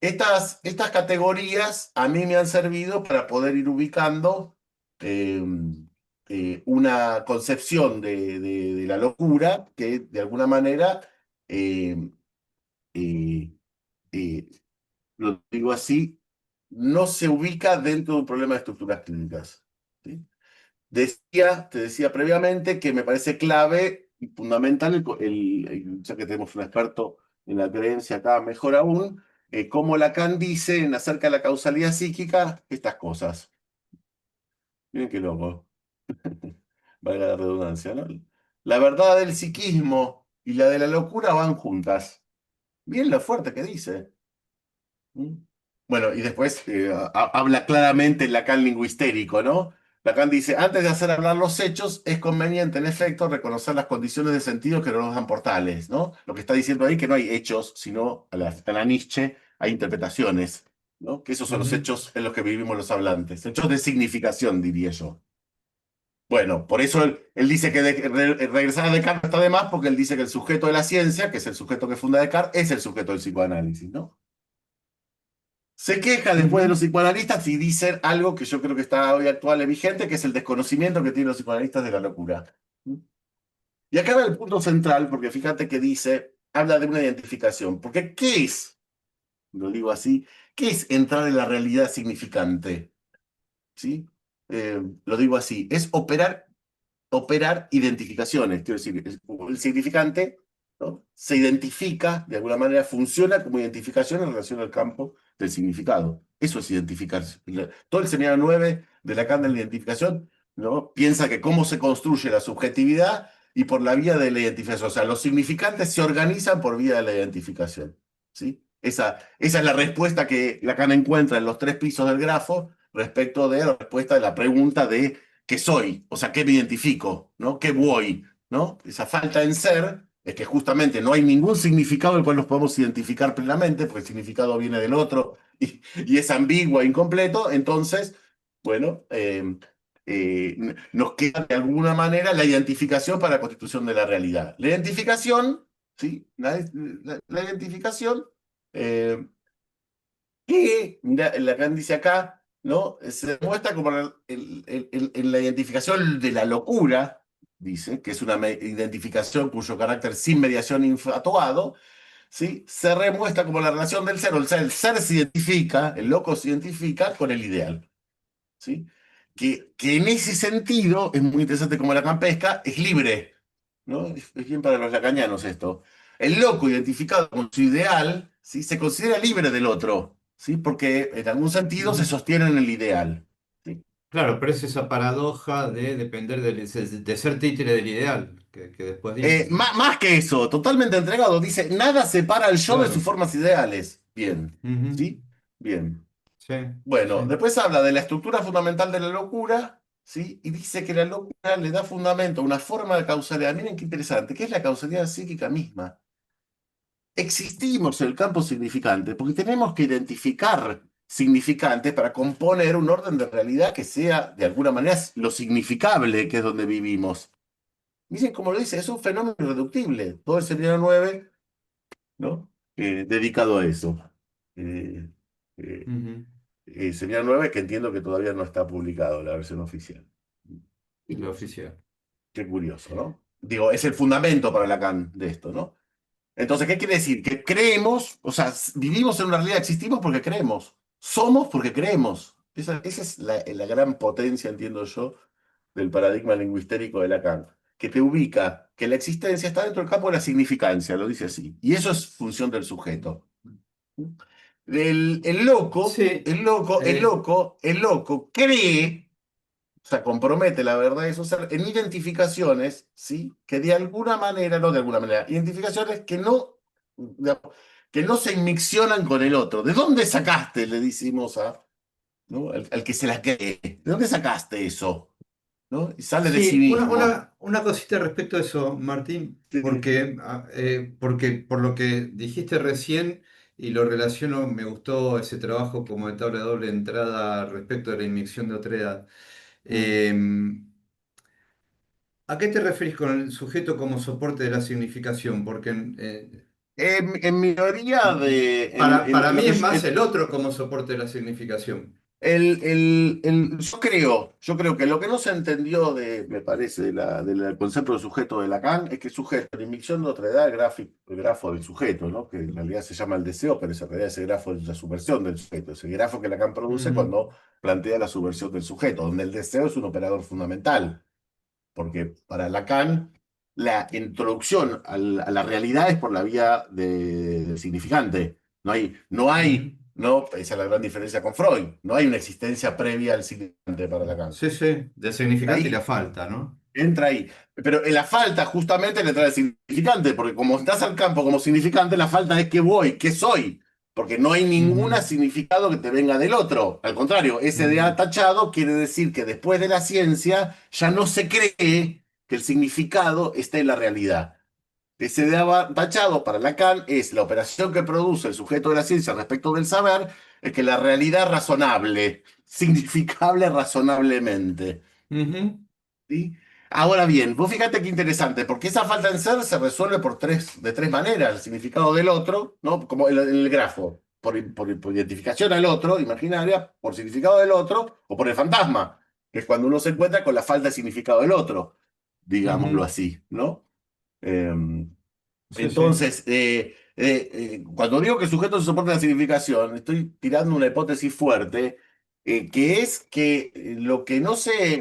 Estas categorías a mí me han servido para poder ir ubicando eh, una concepción de la locura que de alguna manera, eh, eh, eh, lo digo así, no se ubica dentro de un problema de estructuras clínicas. ¿Sí? Te decía previamente que me parece clave y fundamental, ya que tenemos un experto en la creencia acá, mejor aún, cómo Lacan dice acerca de la causalidad psíquica estas cosas. Miren qué loco, valga la redundancia, ¿no? La verdad del psiquismo y la de la locura van juntas. Bien lo fuerte que dice. ¿Mm? Bueno, y después habla claramente el Lacan lingüistérico, ¿no? Lacan dice, antes de hacer hablar los hechos, es conveniente, en efecto, reconocer las condiciones de sentido que nos dan por tales, ¿no? Lo que está diciendo ahí que no hay hechos, sino a la Nietzsche hay interpretaciones, ¿no? Que esos son los Ujú. hechos en los que vivimos los hablantes, hechos de significación, diría yo. Bueno, por eso él dice que regresar a Descartes está de más, porque él dice que el sujeto de la ciencia, que es el sujeto que funda Descartes, es el sujeto del psicoanálisis, ¿no? Se queja después de los Ujú. psicoanalistas y dicen algo que yo creo que está hoy actual y vigente, que es el desconocimiento que tienen los psicoanalistas de la locura. Y acá va el punto central, porque fíjate que dice, habla de una identificación. Porque, ¿qué es? Lo digo así, ¿qué es entrar en la realidad significante? ¿Sí? Lo digo así, es operar identificaciones. Quiero decir, el significante, ¿no? Se identifica, de alguna manera funciona como identificación en relación al campo del significado. Eso es identificarse. Todo el seminario 9 de Lacan de la identificación, ¿no? Piensa que cómo se construye la subjetividad y por la vía de la identificación. O sea, los significantes se organizan por vía de la identificación. ¿Sí? Esa es la respuesta que Lacan encuentra en los 3 pisos del grafo respecto de la respuesta de la pregunta de qué soy, o sea, qué me identifico, ¿no? ¿Qué voy? ¿No? Esa falta en ser es que justamente no hay ningún significado del cual nos podemos identificar plenamente, porque el significado viene del otro y es ambiguo e incompleto, entonces, bueno, nos queda de alguna manera la identificación para la constitución de la realidad. La identificación, ¿sí? La identificación, eh, que, mira, Lacan dice acá, ¿no? Se demuestra como en la identificación de la locura, dice, que es una identificación cuyo carácter sin mediación infatuado, ¿sí? Se remuestra como la relación del ser, o sea, el ser se identifica, el loco se identifica con el ideal, ¿sí? Que en ese sentido, es muy interesante como Lacan pesca, es libre, ¿no? Es bien para los lacanianos esto. El loco identificado con su ideal, ¿sí? Se considera libre del otro, ¿sí? Porque en algún sentido se Ujú. sostiene en el ideal. ¿Sí? Claro, pero es esa paradoja de depender de ser títere del ideal, que después dice, ¿no? Más que eso, totalmente entregado, dice, nada separa al yo de sus Claro. formas ideales. Bien, Ujú. ¿sí? Bien. Sí, Bueno, sí. después habla de la estructura fundamental de la locura, ¿sí? Y dice que la locura le da fundamento a una forma de causalidad. Miren qué interesante, que es la causalidad psíquica misma. Existimos en el campo significante porque tenemos que identificar significantes para componer un orden de realidad que sea, de alguna manera, lo significable que es donde vivimos. Miren cómo lo dice, es un fenómeno irreductible. Todo el seminario 9, ¿no? Dedicado a eso. Eh, eh, Ujú. Seminario 9 que entiendo que todavía no está publicado la versión oficial. Y lo oficial. Qué curioso, ¿no? Digo, es el fundamento para Lacan de esto, ¿no? Entonces, ¿qué quiere decir? Que creemos, o sea, vivimos en una realidad, existimos porque creemos, somos porque creemos. Esa es la gran potencia, entiendo yo, del paradigma lingüistérico de Lacan, que te ubica que la existencia está dentro del campo de la significancia, lo dice así, y eso es función del sujeto. El loco, Sí, el loco, el eh, loco, el loco cree, o sea, compromete la verdad de su ser en identificaciones, ¿sí? Que de alguna manera, no de alguna manera, identificaciones que no, digamos, que no se inmiccionan con el otro. ¿De dónde sacaste? Le decimos ¿no? al que se la cree. ¿De dónde sacaste eso? ¿No? Y sale de sí Sí, mismo. una cosita respecto a eso, Martín, Sí. porque por lo que dijiste recién y lo relaciono, me gustó ese trabajo como de tabla de doble entrada respecto de la inmixción de otredad. Mm. ¿A qué te referís con el sujeto como soporte de la significación? Porque En minoría de... para en lo mí que es más el otro como soporte de la significación. yo creo que lo que no se entendió me parece, del concepto de sujeto de Lacan es que el sujeto, la inmixción de otra edad, el grafo del sujeto, ¿no? Que en realidad se llama el deseo, pero en realidad es el grafo de la subversión del sujeto, es el grafo que Lacan produce Ujú, cuando plantea la subversión del sujeto, donde el deseo es un operador fundamental. Porque para Lacan la introducción a la realidad es por la vía del significante. ujú. No, esa es la gran diferencia con Freud. No hay una existencia previa al significante para Lacan. Sí, sí, del significante y la Ahí falta, ¿no? entra ahí. Pero en la falta justamente le trae el significante, porque como estás al campo como significante, la falta es qué voy, qué soy. Porque no hay ningún Ujú, significado que te venga del otro. Al contrario, ese de ujú, tachado quiere decir que después de la ciencia ya no se cree que el significado esté en la realidad. Ese de tachado para Lacan es la operación que produce el sujeto de la ciencia respecto del saber, es que la realidad es razonable, significable razonablemente. ujú, ¿Sí? Ahora bien, vos fíjate qué interesante, porque esa falta en ser se resuelve de tres maneras. El significado del otro, ¿no? Como en el grafo, por identificación al otro, imaginaria, por significado del otro, o por el fantasma, que es cuando uno se encuentra con la falta de significado del otro, digámoslo ujú. así, ¿no? Eh, Sí, sí. entonces, cuando digo que el sujeto se soporta la significación, estoy tirando una hipótesis fuerte, que es que lo que no se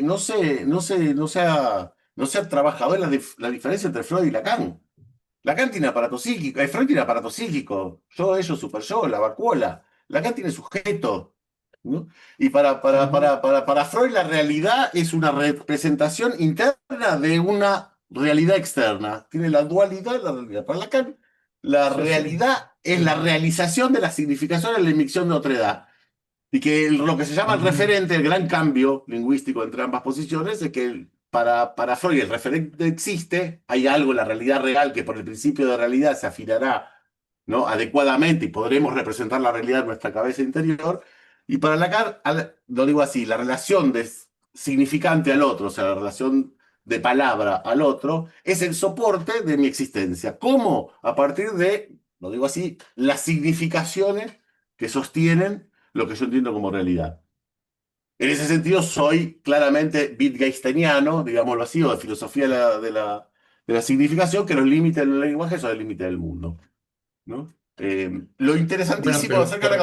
ha trabajado es la diferencia entre Freud y Lacan. Lacan tiene aparato psíquico, Freud tiene aparato psíquico, yo, ellos, super yo, la vacuola. Lacan tiene sujeto, ¿no? Y Ujú, para Freud la realidad es una representación interna de una realidad externa. Tiene la dualidad de la realidad. Para Lacan, la sí, sí. realidad es la realización de la significación en la emisión de otra edad. Y que lo que se llama el Ujú, referente, el gran cambio lingüístico entre ambas posiciones, es que para Freud el referente existe, hay algo en la realidad real que por el principio de realidad se afinará, ¿no? adecuadamente y podremos representar la realidad en nuestra cabeza interior. Y para Lacan, lo digo así, la relación de significante al otro, o sea, la relación de palabra al otro, es el soporte de mi existencia. ¿Cómo? A partir de, lo digo así, las significaciones que sostienen lo que yo entiendo como realidad. En ese sentido, soy claramente wittgensteiniano, digámoslo así, o de filosofía de la significación, que los límites del lenguaje son el límite del mundo, ¿no? Lo Bueno, interesantísimo pero acerca de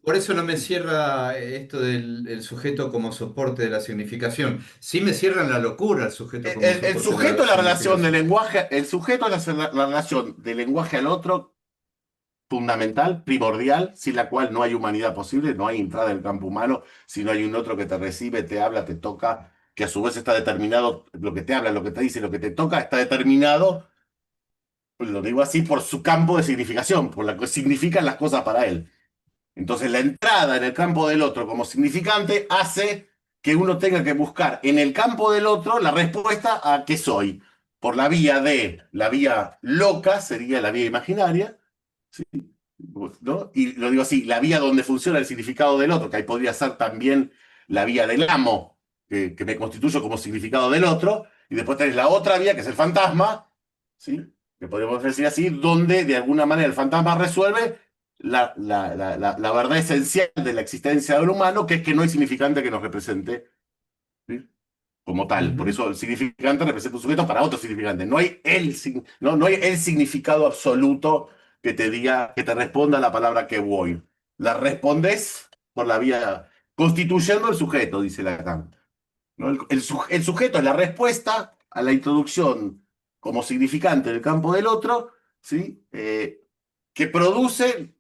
por eso no me cierra esto del el sujeto como soporte de la significación. Sí me cierra en la locura el sujeto como el soporte de sujeto la es la relación del significación. lenguaje, el sujeto es la relación del lenguaje al otro fundamental, primordial, sin la cual no hay humanidad posible, no hay entrada en el campo humano, si no hay un otro que te recibe, te habla, te toca, que a su vez está determinado, lo que te habla, lo que te dice, lo que te toca, está determinado, lo digo así, por su campo de significación, por lo que significan las cosas para él. Entonces la entrada en el campo del otro como significante hace que uno tenga que buscar en el campo del otro la respuesta a qué soy. Por la vía loca sería la vía imaginaria, ¿sí? ¿No? Y lo digo así, la vía donde funciona el significado del otro, que ahí podría ser también la vía del amo, que me constituyo como significado del otro, y después tenés la otra vía, que es el fantasma, ¿sí? Que podríamos decir así, donde de alguna manera el fantasma resuelve la verdad esencial de la existencia del humano, que es que no hay significante que nos represente, ¿sí? Como tal. Por Ujú, eso el significante representa un sujeto para otro significante. No hay el significado absoluto que te diga, que te responda a la palabra que voy. La respondes por la vía, constituyendo el sujeto, dice Lacan. ¿No? El sujeto es la respuesta a la introducción como significante del campo del otro, ¿sí? Que produce,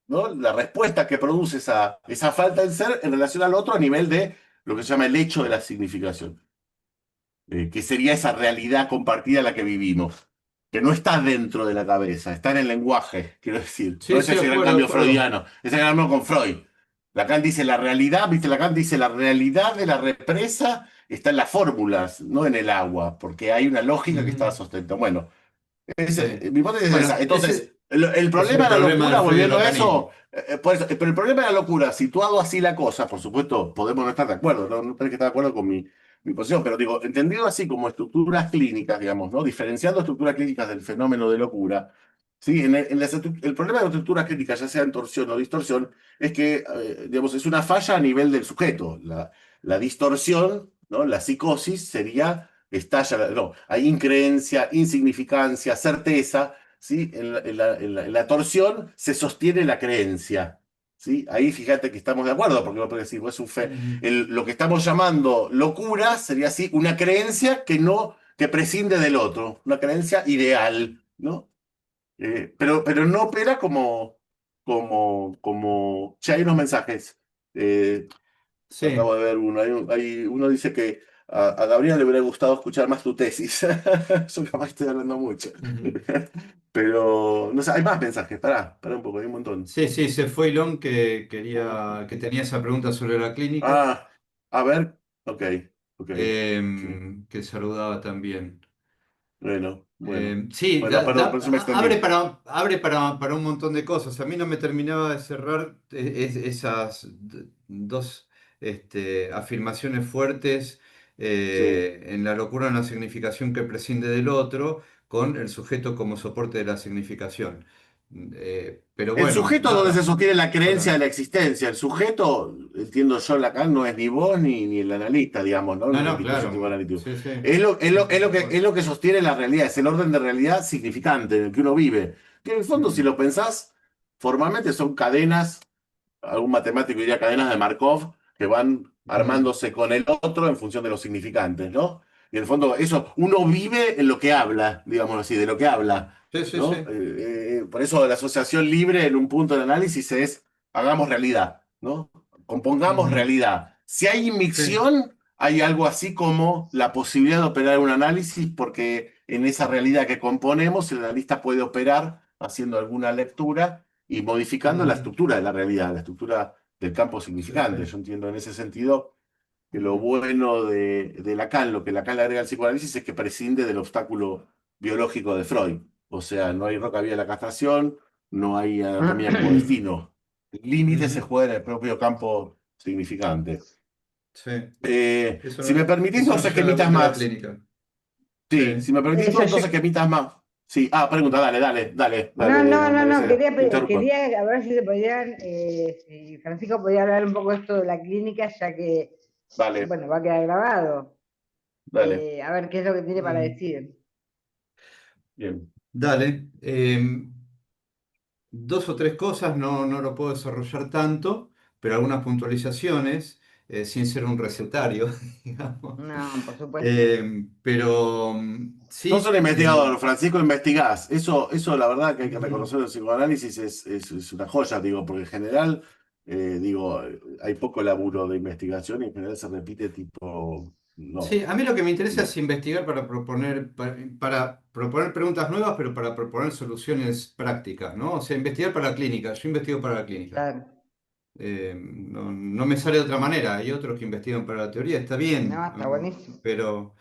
¿no? La respuesta que produce esa falta de ser en relación al otro a nivel de lo que se llama el hecho de la significación, que sería esa realidad compartida en la que vivimos. que no está dentro de la cabeza, está en el lenguaje, quiero decir. Por Sí, eso sí, es de el gran acuerdo, de cambio acuerdo. freudiano. Es el gran cambio con Freud. Lacan dice la realidad, ¿viste? Lacan dice la realidad de la represa está en las fórmulas, no en el agua, porque hay una lógica que está Ujú. sustenta. Bueno, Sí. mi hipótesis es esa. Bueno, Entonces, ese el es un problema de la problema del locura, volviendo a eso, freudiolacanismo. pero el problema de la locura, situado así la cosa, por supuesto, podemos no estar de acuerdo, no tenés que estar de acuerdo con mi posición, pero digo, entendido así como estructuras clínicas, digamos, ¿no? Diferenciando estructuras clínicas del fenómeno de locura, ¿sí? El problema de las estructuras clínicas, ya sea en torsión o distorsión, es que, digamos, es una falla a nivel del sujeto. La distorsión, ¿no? La psicosis sería estalla, no, hay increencia, insignificancia, certeza, ¿sí? En la torsión se sostiene la creencia, ¿sí? Ahí fíjate que estamos de acuerdo, porque no puede decir, es un fe. Ujú. Lo que estamos llamando locura sería así, una creencia que no, que prescinde del otro, una creencia ideal, ¿no? Pero no opera che, hay unos mensajes. Eh, Sí. Acabo de ver uno. Uno dice que a Gabriel le hubiera gustado escuchar más tu tesis. Yo capaz estoy hablando mucho. Ujú. Pero, no sé, hay más mensajes. Pará un poco, hay un montón. Sí, sí, se fue Ilón que que tenía esa pregunta sobre la clínica, Ah, a ver. Ok, ok. Sí. que saludaba también. Bueno, bueno. Sí, Bueno, perdón, por eso me abre extendí. para un montón de cosas. A mí no me terminaba de cerrar esas dos afirmaciones fuertes Sí. en la locura, una significación que prescinde del otro, con el sujeto como soporte de la significación. Pero El bueno, sujeto es donde se sostiene la creencia de para. la existencia. El sujeto, entiendo yo, Lacan no es ni vos ni el analista, digamos, ¿no? No, El no, dispositivo claro. analítico. Sí, sí. Es lo que sostiene la realidad, es el orden de realidad significante en el que uno vive. Que en el fondo, si Mm, lo pensás, formalmente son cadenas, algún matemático diría cadenas de Markov, que van mm. armándose con el otro en función de los significantes, ¿no? Y en el fondo, eso, uno vive en lo que habla, digamos así, de lo que habla. Sí, sí, ¿No? sí. Por eso la asociación libre en un punto de análisis es hagamos realidad, ¿no? Compongamos Ujú. realidad. Si hay Sí. micción, hay algo así como la posibilidad de operar un análisis, porque en esa realidad que componemos, el analista puede operar haciendo alguna lectura y modificando la Ujú. estructura de la realidad, la estructura del campo Sí, sí. significante. Yo entiendo en ese sentido que lo Ujú. bueno de Lacan, lo que Lacan le agrega al psicoanálisis es que prescinde del obstáculo biológico de Freud. O sea, no hay roca vía de la castración, no hay anatomía como destino. El límite se Ujú. juega en el propio campo significante. Sí. Si me permitís Eso dos nos lleva a la esquemitas vuelta a la más. clínica. Sí. Sí, si me permitís Eso dos yo, esquemitas más. Sí, pregunta, no, dale, no, no, no, Maricela, te interrumpo. quería a ver si se podían, si Francisco podía hablar un poco de esto de la clínica, ya que, Dale, bueno, va a quedar grabado. dale. A ver qué es lo que tiene para Mm. decir. Bien. Dale. Dos o tres cosas, no lo puedo desarrollar tanto, pero algunas puntualizaciones, sin ser un recetario, digamos. No, por supuesto. Pero Sos un sí. investigador, Francisco, investigás. Eso la verdad que hay que Ujú. reconocer en el psicoanálisis es una joya, digo, porque en general, digo, hay poco laburo de investigación y en general se repite tipo, no. Sí, a mí lo que me interesa No. es investigar para proponer preguntas nuevas, pero para proponer soluciones prácticas, ¿no? O sea, investigar para la clínica. Yo investigo para la clínica. Claro. No me sale de otra manera. Hay otros que investigan para la teoría, está No, bien, está buenísimo. pero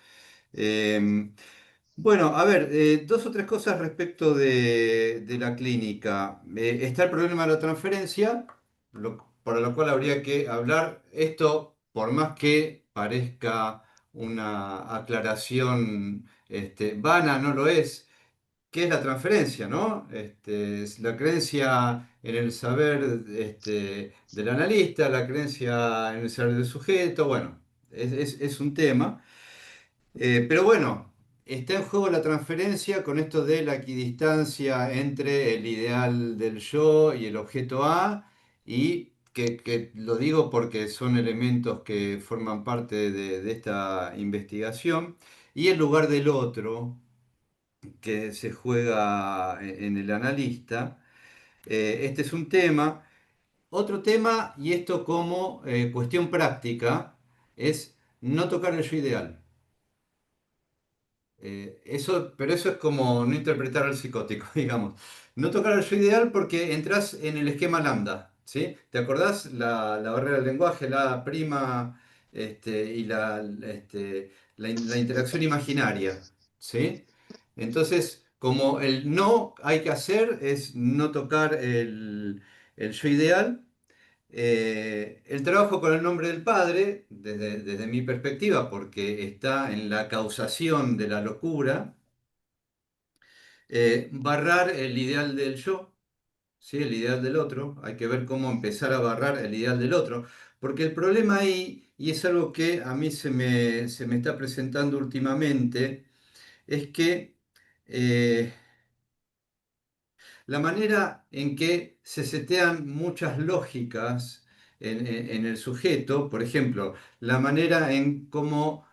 bueno, a ver, dos o tres cosas respecto de la clínica. Está el problema de la transferencia, para lo cual habría que hablar. Esto, por más que parezca una aclaración vana, no lo es. ¿Qué es la transferencia, no? Es la creencia en el saber del analista, la creencia en el saber del sujeto, bueno, es un tema. Pero bueno, está en juego la transferencia con esto de la equidistancia entre el ideal del yo y el objeto A, y que lo digo porque son elementos que forman parte de esta investigación, y el lugar del otro que se juega en el analista. Este es un tema. Otro tema, y esto como cuestión práctica, es no tocar el yo ideal. Pero eso es como no interpretar al psicótico, digamos. No tocar al yo ideal porque entras en el esquema lambda, ¿sí? ¿Te acordás? La barrera del lenguaje, la prima, y la interacción imaginaria, ¿sí? Entonces, como el no hay que hacer es no tocar el yo ideal. El trabajo con el nombre del padre, desde mi perspectiva, porque está en la causación de la locura, barrar el ideal del yo, ¿sí? El ideal del otro, hay que ver cómo empezar a barrar el ideal del otro, porque el problema ahí, y es algo que a mí se me está presentando últimamente, es que eh, la manera en que se setean muchas lógicas en el sujeto, por ejemplo, la manera en cómo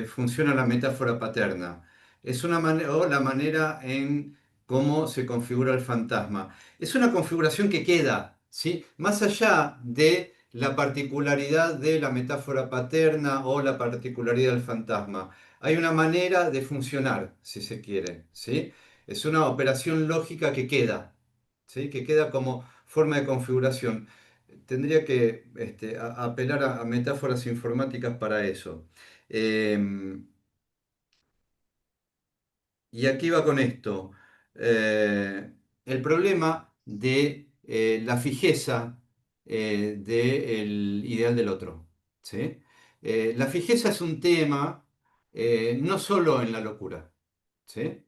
funciona la metáfora paterna, es una o la manera en cómo se configura el fantasma. Es una configuración que queda, ¿sí? Más allá de la particularidad de la metáfora paterna o la particularidad del fantasma. Hay una manera de funcionar, si se quiere, ¿sí? Es una operación lógica que queda, ¿sí? Que queda como forma de configuración. Tendría que apelar a metáforas informáticas para eso. Eh, y aquí va con esto. El problema de la fijeza del ideal del otro, ¿sí? La fijeza es un tema no solo en la locura, ¿sí?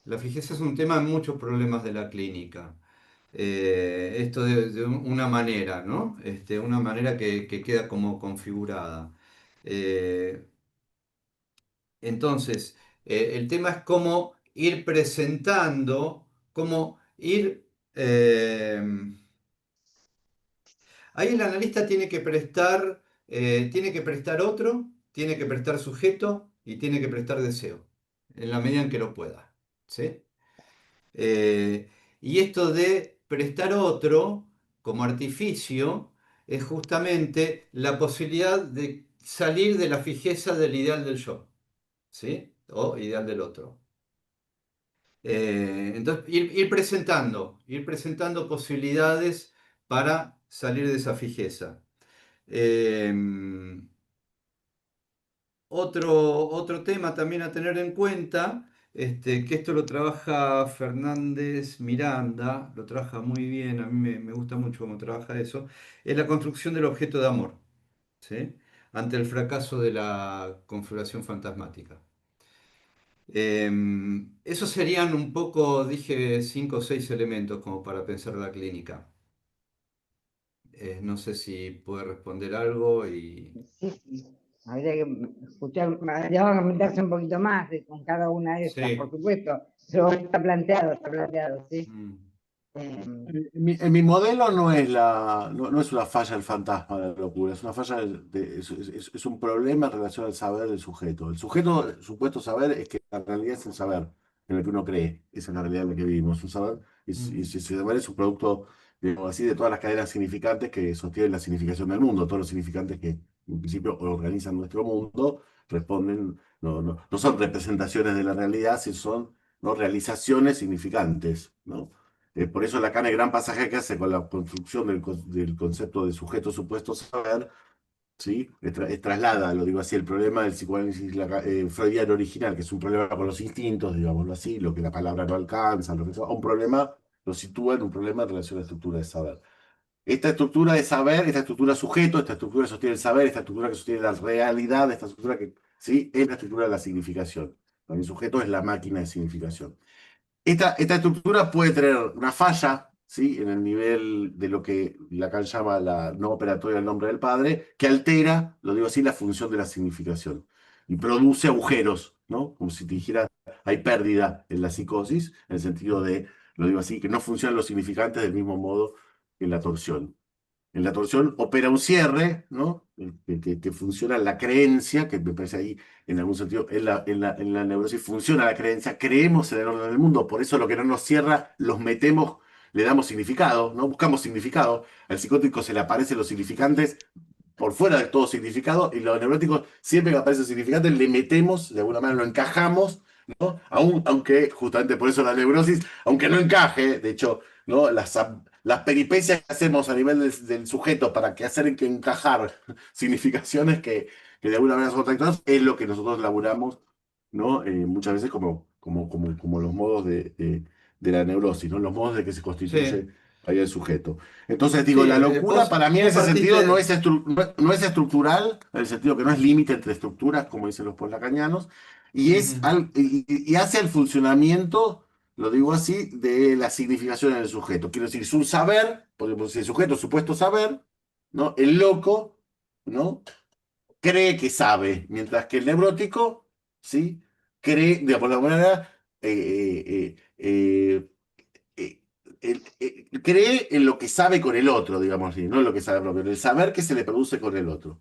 La fijeza es un tema en muchos problemas de la clínica. Esto de una manera, ¿no? Una manera que queda como configurada. Eh, entonces, el tema es cómo ir presentando, cómo ir... ahí el analista tiene que prestar otro, tiene que prestar sujeto y tiene que prestar deseo, en la medida en que lo pueda, ¿sí? Y esto de prestar otro como artificio es justamente la posibilidad de salir de la fijeza del ideal del yo, ¿sí? O ideal del otro. Entonces, ir presentando posibilidades para salir de esa fijeza. Eh, otro tema también a tener en cuenta, que esto lo trabaja Fernández Miranda, lo trabaja muy bien, a mí me gusta mucho cómo trabaja eso, es la construcción del objeto de amor, ¿sí? Ante el fracaso de la configuración fantasmática. Esos serían un poco, dije, 5 o 6 elementos como para pensar la clínica. No sé si puede responder algo y... Sí, sí. Habría que escuchar, habría que meterse un poquito más con cada una de estas, por Sí. supuesto. Pero está planteado, sí. Mm, Eh, En mi modelo no es una falla el fantasma de la locura, es una falla, es un problema en relación al saber del sujeto. El sujeto, el supuesto saber es que la realidad es el saber en el que uno cree, esa es la realidad en la que vivimos. Un saber, y mm, ese saber es un producto, digamos así, de todas las cadenas significantes que sostienen la significación del mundo. Todos los significantes que en principio organizan nuestro mundo responden, no son representaciones de la realidad, sino son, ¿no?, realizaciones significantes, ¿no? Por eso Lacan, el gran pasaje que hace con la construcción del concepto de sujeto supuesto saber, ¿sí? Traslada, lo digo así, el problema del psicoanálisis freudiano original, que es un problema con los instintos, digámoslo así, lo que la palabra no alcanza, lo que sea, a un problema, lo sitúa en un problema en relación a la estructura de saber. Esta estructura de saber, esta estructura sujeto, esta estructura que sostiene el saber, esta estructura que sostiene la realidad, esta estructura que, ¿sí?, es la estructura de la significación. El sujeto es la máquina de significación. Esta estructura puede tener una falla, ¿sí?, en el nivel de lo que Lacan llama la no operatoria del nombre del padre, que altera, lo digo así, la función de la significación y produce agujeros, ¿no? Como si te dijera, hay pérdida en la psicosis, en el sentido de, lo digo así, que no funcionan los significantes del mismo modo que en la torsión. En la torsión opera un cierre, ¿no? Que funciona la creencia, que me parece ahí, en algún sentido, en la neurosis funciona la creencia, creemos en el orden del mundo, por eso lo que no nos cierra, los metemos, le damos significado, ¿no? Buscamos significado. Al psicótico se le aparecen los significantes por fuera de todo significado, y los neuróticos, siempre que aparece un significante, le metemos, de alguna manera lo encajamos, ¿no? Aunque, justamente por eso la neurosis, aunque no encaje, de hecho, ¿no? Las peripecias que hacemos a nivel del sujeto para que hacer que encajar significaciones que de alguna manera son contradictorias, es lo que nosotros laburamos, ¿no? Muchas veces como los modos de la neurosis, ¿no? Los modos de que se constituye Sí, ahí el sujeto. Entonces digo, sí, la locura para mí en vos ese sentido no partiste. es, no es estructural, en el sentido que no es límite entre estructuras, como dicen los poslacanianos, Ujú. y hace el funcionamiento, lo digo así, de la significación en el sujeto. Quiero decir, es un saber, podemos decir, el sujeto, supuesto saber, ¿no? El loco, ¿no? Cree que sabe, mientras que el neurótico, ¿sí? Cree, de alguna manera, cree en lo que sabe con el otro, digamos así, no en lo que sabe propio, en el saber que se le produce con el otro,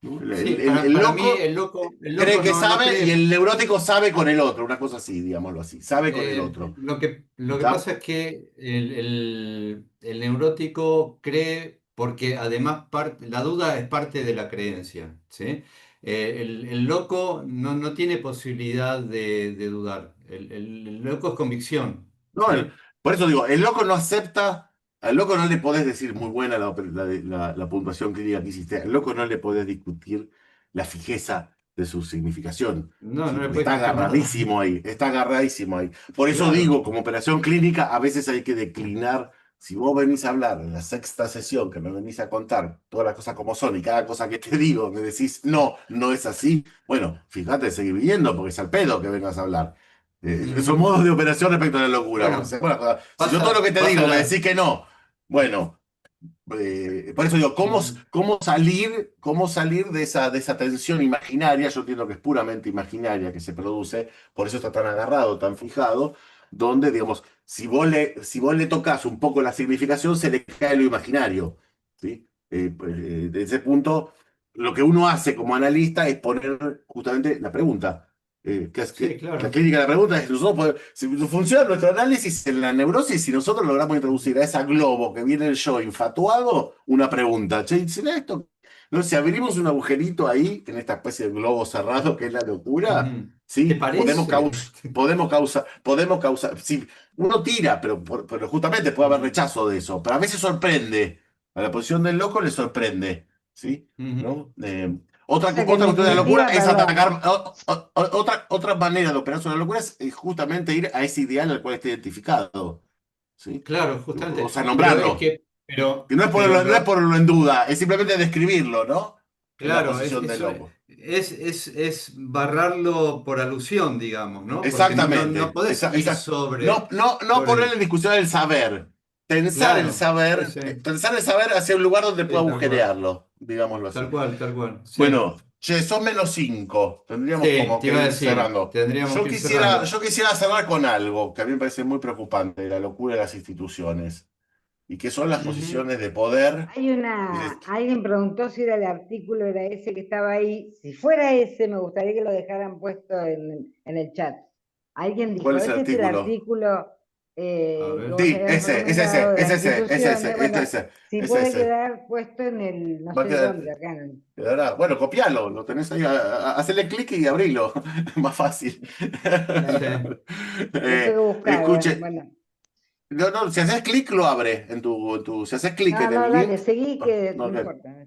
¿no? Sí, El para mí loco el cree loco que no sabe y cree. el neurótico sabe con el otro, una cosa así, digámoslo así, sabe con el otro. Lo que ¿Está? pasa es que el neurótico cree, porque además la duda es parte de la creencia, ¿sí? El loco no tiene posibilidad de dudar. El loco es convicción, No, ¿sí? por eso digo, el loco no acepta, al loco no le podés decir muy buena la puntuación clínica que hiciste, al loco no le podés discutir la fijeza de su significación, No, ¿sí? no le Porque puedes está discutir nada. agarradísimo ahí, está agarradísimo ahí. Por eso Claro. digo, como operación clínica, a veces hay que declinar. Si vos venís a hablar en la sexta sesión, que me venís a contar todas las cosas como son y cada cosa que te digo, me decís, no, no es así, bueno, fíjate, seguir viviendo porque es al pedo que vengas a hablar. Son Ujú. modos de operación respecto a la locura. Porque Bueno, si yo todo lo que te pasa digo me la. decís que no, bueno, por eso digo, Ujú. cómo salir de esa tensión imaginaria? Yo entiendo que es puramente imaginaria que se produce, por eso está tan agarrado, tan fijado, donde, digamos, si vos le tocas un poco la significación, se le cae lo imaginario, ¿sí? De ese punto, lo que uno hace como analista es poner justamente la pregunta. Sí, La claro. clínica de la pregunta es, si funciona nuestro análisis en la neurosis, si nosotros logramos introducir a esa globo que viene el yo infatuado, una pregunta, che, ¿será esto? No, si abrimos un agujerito ahí, en esta especie de globo cerrado que es la locura, Ujú. ¿Te ¿sí? parece? Podemos causar, sí, uno tira, pero justamente puede haber Ujú. rechazo de eso, pero a veces sorprende, a la posición del loco le sorprende, ¿sí? Ujú. ¿No? Otra, O sea que en otra cuestión de la locura definitiva, es perdón, atacar. Otra manera de operar sobre la locura es justamente ir a ese ideal al cual está identificado. ¿Sí? Claro, O justamente. sea, Pero es nombrarlo. que, pero, Y pero no es lo, ponerlo en duda, es simplemente describirlo, ¿no? En la claro, posición del loco. es barrarlo por alusión, digamos, ¿no? Porque no Exactamente. podés ir sobre, No poner sobre. en discusión el saber. Claro, sí, sí. Tensar el saber hacia un lugar donde pueda Sí, tal cual. agujerearlo, digámoslo así. Tal cual. Sí. Bueno, che, son -5. Tendríamos Sí, como te que iba a ir decir, cerrando. tendríamos que ir cerrando. Yo quisiera cerrar con algo que a mí me parece muy preocupante de la locura de las instituciones y que son las Ujú. posiciones de poder. alguien preguntó si era el artículo, era ese que estaba ahí. Si fuera ese, me gustaría que lo dejaran puesto en el chat. Alguien ¿Cuál dijo, es el este es el artículo? artículo A que ver. vos Sí, habías recomendado de las instituciones. esto Bueno, ese, si es puede ese. quedar puesto en el, no Va a sé quedar, dónde, acá en el... quedará. Bueno, copialo, lo tenés ahí, hacerle clic y abrilo. Más fácil. Sí. Lo tengo que buscar, bueno, Escuche, bueno. no, si haces clic lo abre si haces clic No, en no, el dale, link. seguí que No, no ok. importa.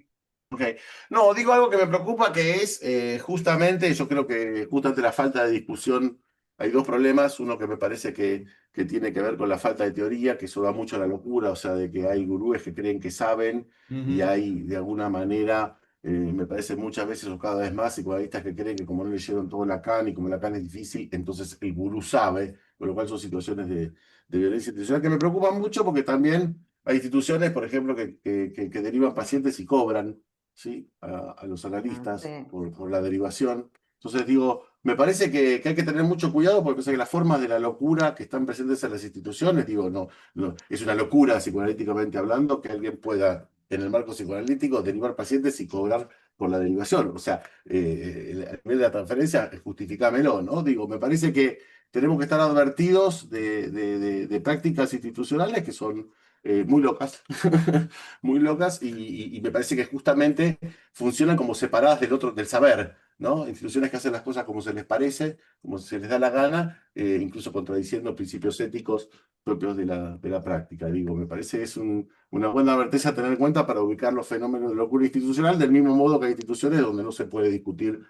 Ok. No, digo algo que me preocupa que es justamente, yo creo que justamente la falta de discusión. Hay dos problemas, uno que me parece que tiene que ver con la falta de teoría, que eso da mucho a la locura, o sea, de que hay gurúes que creen que saben y Ujú. hay de alguna manera, me parece muchas veces o cada vez más psicoanalistas que creen que como no leyeron todo Lacan y como Lacan es difícil, entonces el gurú sabe, con lo cual son situaciones de violencia institucional que me preocupan mucho porque también hay instituciones, por ejemplo, que derivan pacientes y cobran. ¿Sí? A los Ah, analistas sí. por la derivación. Entonces digo, me parece que hay que tener mucho cuidado porque pensé que las formas de la locura que están presentes en las instituciones, digo, es una locura psicoanalíticamente hablando que alguien pueda, en el marco psicoanalítico, derivar pacientes y cobrar por la derivación. O sea, a nivel de la transferencia, justificámelo, ¿no? Digo, me parece que tenemos que estar advertidos de prácticas institucionales que son muy locas, muy locas, y me parece que justamente funcionan como separadas del otro, del saber, ¿no? Instituciones que hacen las cosas como se les parece, como se les da la gana, incluso contradiciendo principios éticos propios de la práctica. Digo, me parece que es una buena advertencia a tener en cuenta para ubicar los fenómenos de locura institucional, del mismo modo que hay instituciones donde no se puede discutir,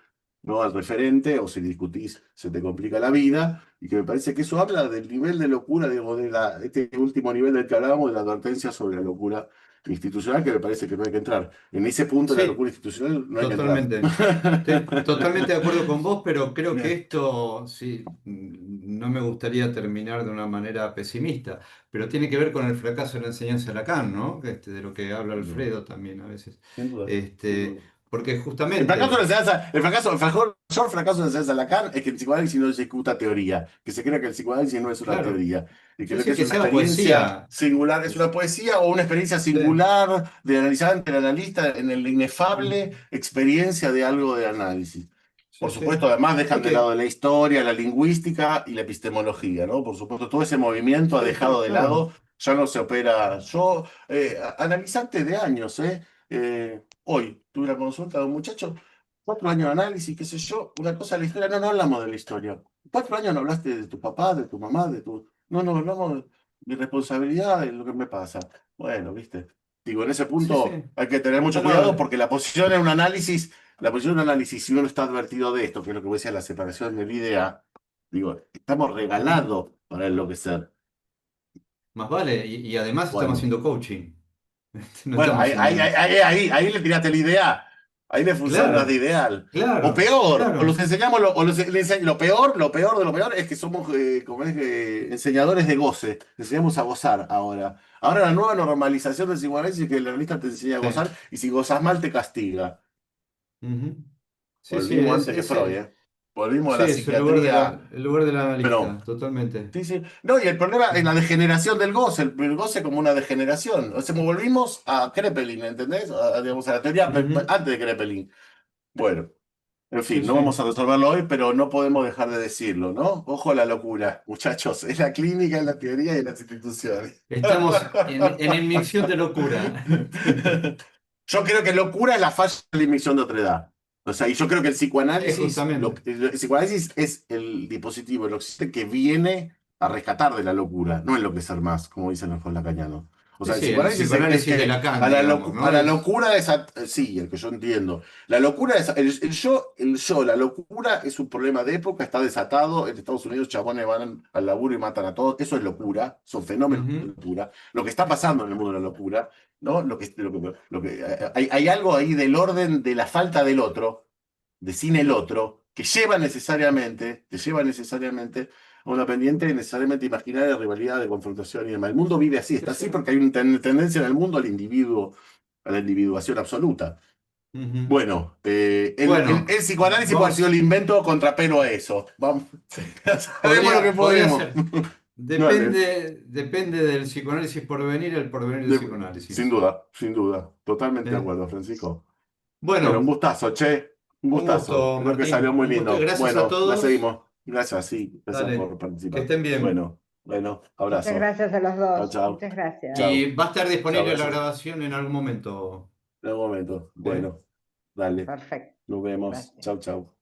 ¿no?, al referente, o si discutís se te complica la vida, y que me parece que eso habla del nivel de locura, digo, este último nivel del que hablábamos, de la advertencia sobre la locura institucional, que me parece que no hay que entrar. En ese punto de la Sí, locura institucional no hay que entrar. totalmente. Estoy totalmente de acuerdo con vos, pero creo que esto, sí, no me gustaría terminar de una manera pesimista, pero tiene que ver con el fracaso de la enseñanza de Lacan, ¿no? De lo que habla Sin duda, Alfredo también a veces. sin duda, sin Este, duda. porque El fracaso de la justamente, enseñanza, el mayor fracaso de la enseñanza de Lacan es que el psicoanálisis no se ejecuta teoría, que se crea que el psicoanálisis no es una claro, teoría, y que sí, lo que sí, es que una sea experiencia poesía. singular, es una poesía o una experiencia Sí, singular del analizante, del analista, en el inefable experiencia de algo de análisis. sí, Por sí. supuesto, además Sí dejan de lado que, la historia, la lingüística y la epistemología, ¿no? Por supuesto, todo ese movimiento ha sí, sí, dejado de claro. lado, ya no se opera. Yo, analizante de años, hoy tuve una consulta de un muchacho, 4 años de análisis, qué sé yo, una cosa de la historia, no, no hablamos de la historia. 4 años no hablaste de tu papá, de tu mamá, de tu... No, no, hablamos de mi responsabilidad, de lo que me pasa. Bueno, viste. Digo, en ese Sí, sí. punto hay que tener mucho No, no, cuidado porque la posición de un análisis, si uno está advertido de esto, que es lo que voy a decir, la separación del idea, digo, estamos ujú. regalados para enloquecer. Más vale. Y además estamos Bueno. haciendo coaching. No Bueno, estamos ahí, haciendo ahí, ahí, análisis. ahí le tiraste la idea. Ahí le funcionas de Claro, ideal. O claro, peor, o los claro. enseñamos, lo peor de lo peor es que somos como es, enseñadores de goce. Enseñamos a gozar ahora. Ahora la nueva normalización del psicoanálisis es que el analista te enseña a Sí. gozar y si gozas mal te castiga. Ujú. Sí, sí, Volvimos antes que Freud, ¿eh? Volvimos a sí, la es el lugar psiquiatría, el lugar del pero analista, totalmente. sí, sí. No, y el problema es la degeneración del goce, el goce como una degeneración. O sea, volvimos a Krepelin, ¿entendés? Digamos, a la teoría Ujú. antes de Krepelin. Bueno, en Sí, fin, no vamos sí. a resolverlo hoy, pero no podemos dejar de decirlo, ¿no? Ojo a la locura, muchachos, es la clínica, es la teoría y en las instituciones. Estamos en inmersión de locura. Yo creo que locura es la falla de la inmisión de otra edad. O sea, y yo creo que el Sí, psicoanálisis, justamente. el psicoanálisis es el dispositivo, el occidente que viene a rescatar de la locura, no enloquecer más, como dicen los lacanianos. O Sí, sea, el sí, el psicoanálisis es psicoanálisis de que Lacan, digamos, a ¿no? la Es. locura sí, el que yo entiendo. La locura es, el yo, la locura es un problema de época, está desatado. En Estados Unidos, chabones van al laburo y matan a todos. Eso es locura, son fenómenos de Ujú, locura. Lo que está pasando en el mundo de la locura, ¿no? Hay algo ahí del orden de la falta del otro, de sin el otro, que te lleva necesariamente a una pendiente necesariamente imaginaria de rivalidad, de confrontación y demás. El mundo vive así, sí, está así sí. porque hay una tendencia en el mundo al individuo, a la individuación absoluta. Ujú. Bueno, el Bueno, psicoanálisis puede haber sido el vamos. invento contrapelo a eso. Vamos, sabemos lo que Podría podemos. ser. Dale. Depende del psicoanálisis por venir, el porvenir del Sin psicoanálisis. duda, sin duda. Totalmente de ¿Eh? acuerdo, Francisco. Bueno, un Bueno, gustazo, che. Un un gustazo. gusto, Creo que salió Martín. muy Un gusto. lindo. Gracias a Bueno, la todos. seguimos. Gracias, sí. Gracias por Dale, que participar. estén bien. Bueno, Muchas abrazo. gracias a los Chao, dos. chao. Muchas gracias. Chao. Y va a estar Chao, disponible la gracias. grabación en algún momento. En algún momento. ¿Eh? Bueno, dale. Perfecto. Nos vemos. Gracias. Chao, chao.